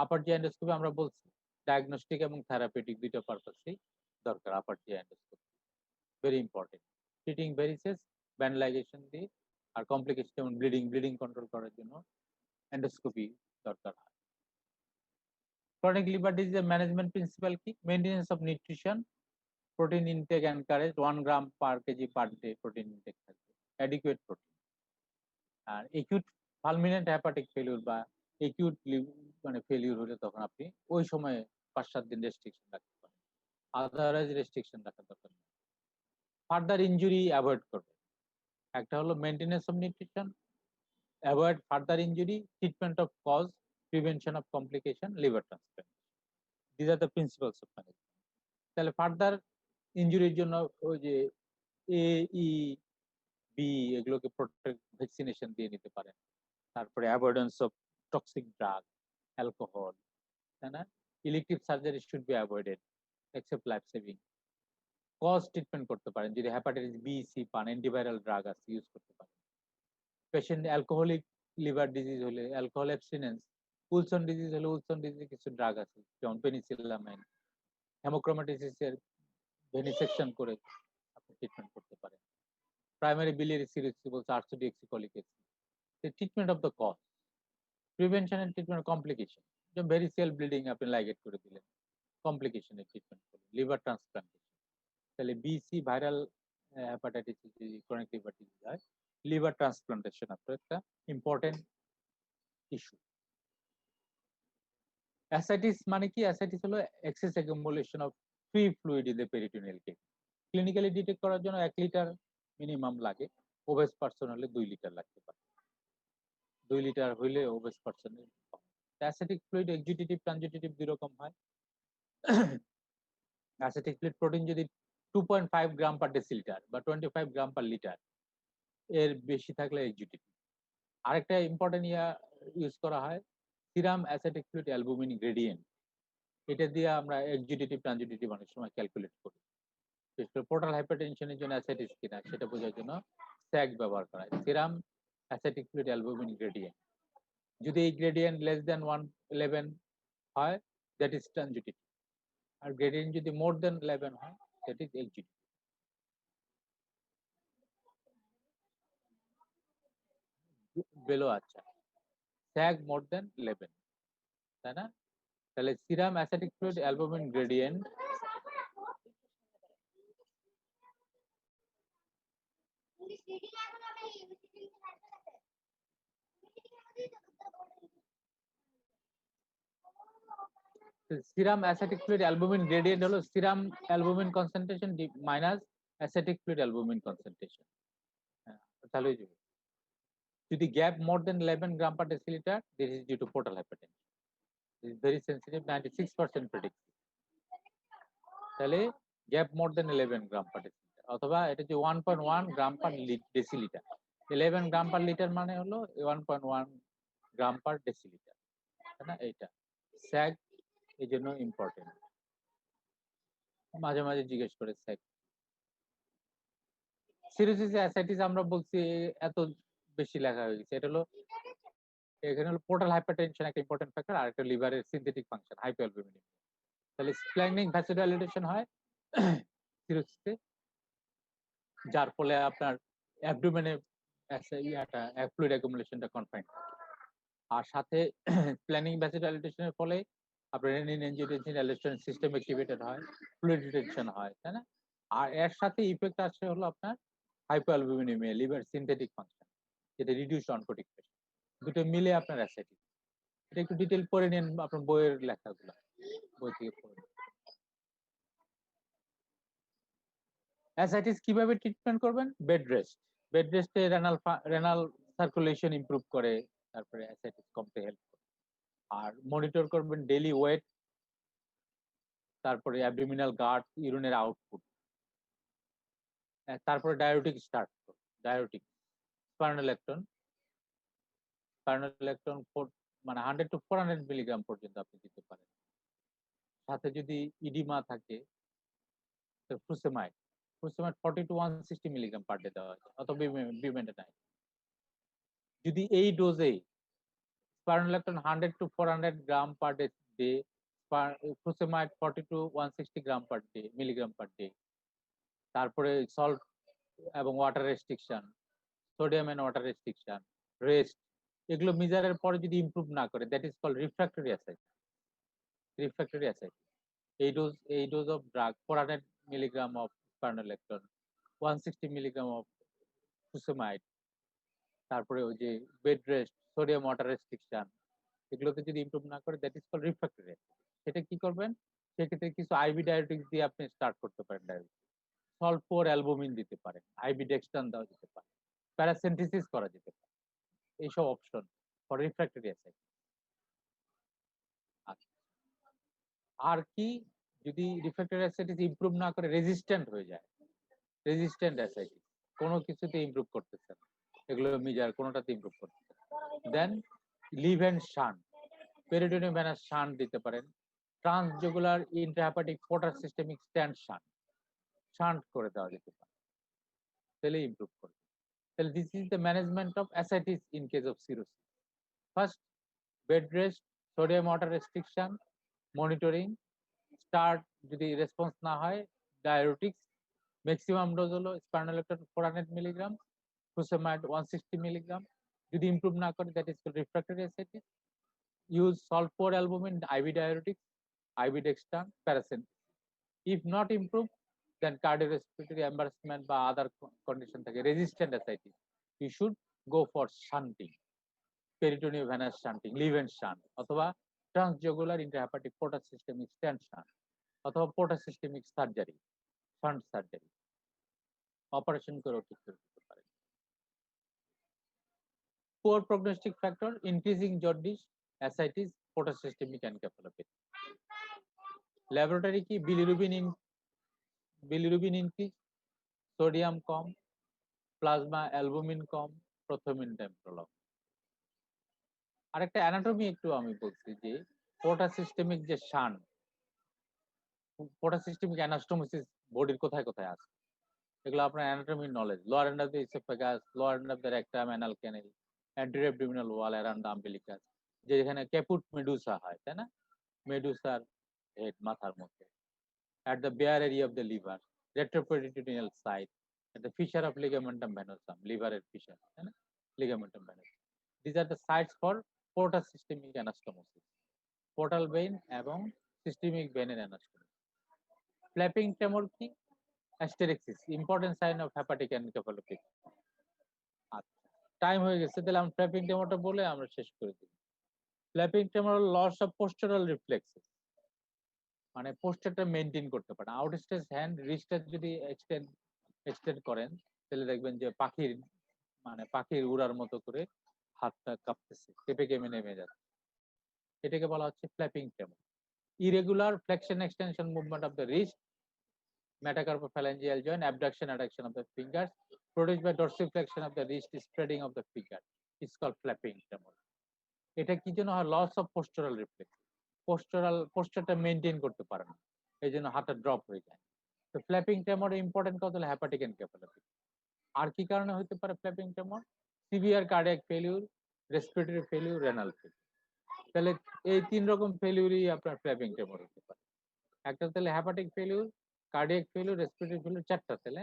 Upper GI endoscopy আমরা বলছি ডায়াগনস্টিক এবং থেরাপিউটিক দুইটা পারপাসেই দরকার upper GI endoscopy, very important. Treating varices, band ligation দিয়ে, আর কমপ্লিকেশন যেমন ব্লিডিং কন্ট্রোল করার জন্য এন্ডোস্কোপি দরকার হয়। ক্রনিক লিভার ডিজিজের ম্যানেজমেন্ট প্রিন্সিপাল কি? Maintenance of nutrition, protein intake encourage, 1 gram per KG per day protein intake থাকবে, অ্যাডিকুয়েট প্রোটিন। আর acute ফালমিনেন্ট hepatic failure বা একিউট মানে ফেলিউর হলে তখন আপনি ওই সময় 5-7 দিন রেস্ট্রিকশন রাখতে পারেন, আদারওয়াইজ রেস্ট্রিকশন রাখার দরকার নেই। ফার্দার ইনজুরি অ্যাভয়েড করবে, একটা হলো maintenance of nutrition, avoid further injury, treatment of cause, prevention of complication, liver transplant, this are the principles of management. তাহলে ফার্দার ইনজুরির জন্য ওই যে এ, ই, বি এগুলোকে প্রোটেক্ট ভ্যাকসিনেশন দিয়ে নিতে পারেন। তারপরে avoidance of toxic drug, alcohol, তাই না? Elective surgery should be avoided except life saving. Cause treatment করতে পারেন, যদি হেপাটাইটিস বি, সি পান, অ্যান্টিভাইরাল ড্রাগ আছে ইউজ করতে পারেন। পেশেন্ট অ্যালকোহলিক লিভার ডিজিজ হলে অ্যালকোহল অ্যাবস্টিনেন্স, উইলসন ডিজিজ হলে উইলসন ডিজিজে কিছু ড্রাগ আছে যেমন পেনিসিলামাইন, হেমোক্রোমাটোসিসের ভেনিসেকশন করে আপনি ট্রিটমেন্ট করতে পারেন। প্রাইমারি বিলিয়ারি সিরোসিস বলছে আর্থোডিঅক্সিকোলিক acid. The treatment of the cause, prevention and treatment of complication, যেমন ভেরিসিয়াল ব্লিডিং আপনি লাইগেট করে দিলেন, কমপ্লিকেশনের ট্রিটমেন্ট করলেন, লিভার ট্রান্সপ্লান্টেশন। তাহলে B C viral hepatitis chronic liver disease হয়, লিভার ট্রান্সপ্লান্টেশন আপনার একটা ইম্পর্টেন্ট ইস্যু। অ্যাসাইটিস মানে কি? অ্যাসাইটিস হলো excess accumulation of free fluid in the peritoneal cave. Clinically detect করার জন্য 1 লিটার মিনিমাম লাগে, ওবেস পারসন হলে 2 লিটার লাগতে পারে। 2 লিটার হইলে ওবেস পারসনের অ্যাসিটিক ফ্লুইড এক্সিটিভ ট্রানজিটিভ দুই রকম হয়। অ্যাসিটিক ফ্লুইড প্রোটিন যদি 2.5 গ্রাম পার ডেসিলিটার বা 25 গ্রাম পার লিটার এর বেশি থাকলে এক্সিটিভ। আরেকটা ইম্পর্টেন্ট ইউজ করা হয় serum ascitic fluid albumin gradient. এটা দিয়ে আমরা এক্সিটিভ ট্রানজিটিভ অনেক সময় ক্যালকুলেট করি। বিশেষ করে পোর্টাল হাইপারটেনশনের জন্য অ্যাসিটিক কিনা সেটা বোঝার জন্য স্যাগ ব্যবহার করা হয়, serum ascitic fluid albumin gradient. যদি এই গ্রেডিয়েন্ট লেস দেন 111 হয় দ্যাট ইজ ট্রানজিটিভ, আর গ্রেডিয়েন্ট যদি মোর দেন 11 হয় দ্যাট ইজ এক্সিটিভ। বেলো আচ্ছা, স্যাগ মোর দেন 11, তাই না? তাহলে serum ascitic fluid albumin gradient serum ascitic fluid albumin gradient হলো serum albumin concentration minus ascitic fluid albumin concentration. তাহলে যদি gap more then 11 gram per decilitre this is due to portal hypertension, this is very sensitive, 96% predictive. তাহলে gap more then 11 gram per decilitre, অথবা এটা যে 1.1 গ্রাম per decilitre, 11 gram per litre মানে হলো 1.1 গ্রাম per decilitre, তাই না? এইটা স্যাগ এই জন্য ইম্পর্টেন্ট, মাঝে মাঝে জিজ্ঞেস করে স্যাগ। সিরোসিস অ্যাসাইটিস আমরা বলছি এত বেশি লেখা হয়ে গেছে, এটা হলো এখানে হলো পোর্টাল হাইপারটেনশন একটা ইম্পর্টেন্ট ফ্যাক্টর, আর একটা লিভারের সিনথেটিক ফাংশন হাইপোঅ্যালবুমিনেমিয়া। তাহলে স্প্ল্যানিং ভ্যাসোডাইলেটেশন হয় সিরোসিসে, যার ফলে আপনার অ্যাবডোমেনে ফ্লুইড অ্যাকুমুলেশনটা কনফাইন্ড থাকে, আর সাথে স্প্ল্যানিং ভ্যাসোডাইলেটেশনের ফলে আপনার renin angiotensin aldosterone system activated হয়, ফ্লুইড রিটেনশন হয়, তাই না? আর এর সাথে ইফেক্ট আসছে হলো আপনার হাইপোঅ্যালবুমিনেমিয়া, লিভার সিনথেটিক ফাংশন, যেটা রিডিউসড অনকোটিক প্রেশার, দুটো মিলে আপনার অ্যাসাইটিস। এটা একটু ডিটেল পড়ে নিন আপনার বইয়ের লেখাগুলো, বই থেকে পড়ে। অ্যাসাইটিস কিভাবে ট্রিটমেন্ট করবেন? Bed rest. বেড রেস্টে রেনাল সার্কুলেশন ইমপ্রুভ করে, তারপরে অ্যাসাইটিস কমতে হেল্প করে। আর মনিটর করবেন ডেইলি ওয়েট, তারপরে অ্যাবডোমিনাল গার্ড, ইউরিনের আউটপুট, তারপরে ডায়োটিক স্টার্ট করুন। ডায়োটিক স্পারনোলেকটন, স্পারনোলেকটন মানে 100 to 400 মিলিগ্রাম পর্যন্ত আপনি দিতে পারেন। সাথে যদি ইডিমা থাকে তো frusemide, frusemide 40 to 160 milligram per day দেওয়া হয়, অথবা বিউমেন্টানাইড। যদি এই ডোজে spironolactone 100 to 400 gram per day, frusemide 40 to 160 gram per day, milligram per day, তারপরে সল্ট এবং water restriction, sodium and water restriction, rest, এগুলো মেজারের পরে যদি ইমপ্রুভ না করে that is called refractory ascites. Refractory ascites, এই dose of drug 400 milligram of spironolactone, 160 milligram of frusemide, তারপরে ওই যে bed rest, sodium water restriction, এগুলোতে যদি ইমপ্রুভ না করে that is called refractory ascites. সেটা কি করবেন? সেক্ষেত্রে কিছু আইভি ডায়োটিক্স দিয়ে আপনি স্টার্ট করতে পারেন। ডায়োটিক্স সলফোর অ্যালবুমিন দিতে পারেন, আইভি ডেক্সট্রান দেওয়া যেতে পারে, প্যারাসিনথেসিস করা যেতে পারে, এইসব অপশন ফর রিফ্র্যাক্টরি অ্যাসাইটিস। আর কি, যদি রিফ্র্যাক্টরি অ্যাসাইটিস ইমপ্রুভ না করে রেজিস্ট্যান্ট হয়ে যায়, রেজিস্ট্যান্ট অ্যাসাইটিস, কোনো কিছুতে ইমপ্রুভ করতেছে না, এগুলো মেজার কোনোটাতে ইমপ্রুভ করতেছে না, then LeVeen shunt, peritoneum venous shunt দিতে পারেন, transjugular intrahepatic portal systemic stent shunt, shunt করে দেওয়া যেতে পারে, তাহলে ইমপ্রুভ করবে। তাহলে this is the management of ascites in case of cirrhosis. First, bed rest, sodium water restriction, monitoring, start যদি রেসপন্স না হয় ডায়োটিক্স, ম্যাক্সিমাম ডোজ হলো স্পারনোলেকটন 400 মিলিগ্রাম, ফুসেমাইড 160 মিলিগ্রাম, যদি ইমপ্রুভ না করে that is called refractory ascites, use সলফোর albumin, IV diuretics, IV dextran, paracentesis. If not improve then cardiorespiratory embarrassment বা other condition থাকে, resistant ascites, you should go for shunting, peritoneum venous shunting, LeVeen shunt, অথবা transjugular intrahepatic portal systemic stent shunt, অথবা portal systemic surgery, shunt surgery, operation করে ঠিক করে দিতে পারে। Poor prognostic factor, increasing jaundice, ascites, photosystemic encephalopathy. Laboratory কি bilirubin increase, sodium কম, plasma albumin কম, প্রথমিন টেম্পোরাল। আরেকটা অ্যানাটমি একটু আমি বলছি যে ফটোসিস্টেমিক যে শান, ফটোসিস্টেমিক অ্যানাস্টোমোসিস বডির কোথায় কোথায় আছে এগুলো আপনার anatomy knowledge. Lower end of the oesophagus, lower end of the rectum, anal cancel, anterior abdominal wall, around the umbilicus, যেখানে ক্যাপুট মেডুসা হয়, তাই না? মেডুসার হেড মাথার মধ্যে। At the bare area of the liver, retroperitoneal site, at the fissure of ligamentum venosum, liver fissure, ligamentum venosum. These are the sites for portosystemic anastomosis, portal vein এবং systemic vein anastomosis. Flapping tremor কি? Hysterexis, important sign of hepatic encephalopathy. আচ্ছা, time হয়ে গেছে, তাহলে আমরা flapping ট্রেমরটা বলে আমরা শেষ করে দিই। Flapping tremor loss of postural reflexes, মানে পোস্টারটা মেইনটেইন করতে পারে। আউটস্ট্রেচ হ্যান্ড, রিস্টটা যদি এক্সটেন্ড করেন তাহলে দেখবেন যে পাখির উড়ার মতো করে হাতটা কাঁপতেছে, কেঁপে কেঁপে নেমে যাচ্ছে, এটাকে বলা হচ্ছে flapping tremor. Irregular flexion extension movement of the wrist, metacarpophalangeal joint, abduction adduction of the fingers produced by dorsiflexion of the wrist, spreading of the finger, is called flapping tremor. এটা কি জন্য হয়? লস অফ পোস্টারাল রিফ্লেক্স, পোস্টারটা maintain করতে পারে না, এই জন্য হাতটা ড্রপ হয়ে যায়। তো ফ্ল্যাপিং ট্রেমর ইম্পর্টেন্ট কথা হলো হেপাটিক এনকেফালোপ্যাথি। আর কি কারণে হতে পারে flapping tremor? Severe cardiac failure, respiratory failure, renal failure. তাহলে এই 3 রকম ফেলিউরই আপনার ফ্ল্যাপিং ট্রেমর হতে পারে। একটা তাহলে hepatic failure, cardiac failure, respiratory failure, 4টা তাহলে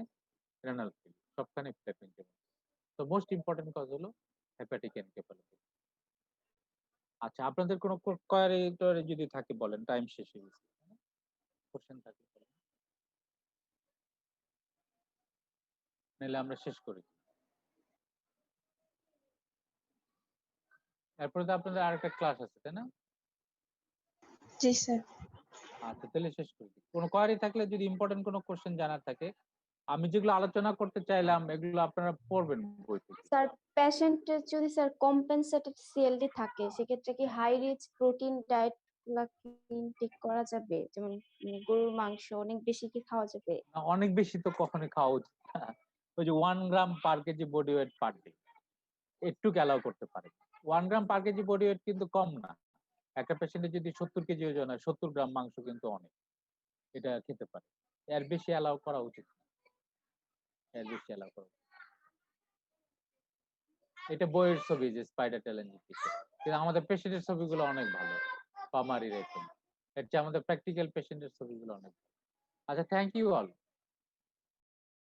রেনাল ফেলিউর, সবখানে ফ্ল্যাপিং ট্রেমর। তো মোস্ট ইম্পর্টেন্ট কজ হলো হেপাটিক এনকেফালোপ্যাথি। আচ্ছা, আপনাদের কোনো কোয়ারি যদি থাকে বলেন, টাইম শেষ হয়ে গেছে। কোশ্চেন থাকে বলেন, নাহলে আমরা শেষ করি। এরপরে তো আপনাদের আরেকটা ক্লাস আছে, তাই না? জি স্যার। আচ্ছা, তাহলে শেষ করি। কোনো কোয়ারি থাকলে যদি ইম্পর্টেন্ট কোনো কোশ্চেন জানার থাকে, আমি যেগুলো আলোচনা করতে চাইলাম এগুলো আপনারা পড়বেন বই থেকে। স্যার পেশেন্টের যদি স্যার কম্পেনসেটেড সিএলডি থাকে সেক্ষেত্রে কি high rich protein diet intake করা যাবে? যেমন গরুর মাংস অনেক বেশি কি খাওয়া যাবে? অনেক বেশি তো কখনোই খাওয়া উচিত না। ওই যে 1 gram per KG body weight per day একটু অ্যালাউ করতে পারে। 1 gram per KG body weight কিন্তু কম না। একটা পেশেন্টের যদি 70 কেজি ওজন হয়, 70 গ্রাম মাংস কিন্তু অনেক, এটা খেতে পারে। এর বেশি অ্যালাউ করা উচিত না, এর বেশি অ্যালাউ করা উচিত। এটা বইয়ের ছবি যে স্পাইডার চ্যালেঞ্জ, কিন্তু আমাদের পেশেন্টের ছবিগুলো অনেক ভালো, পামারি রেখে এর চেয়ে আমাদের প্র্যাকটিক্যাল পেশেন্টের ছবিগুলো অনেক ভালো। আচ্ছা, থ্যাংক ইউ অল।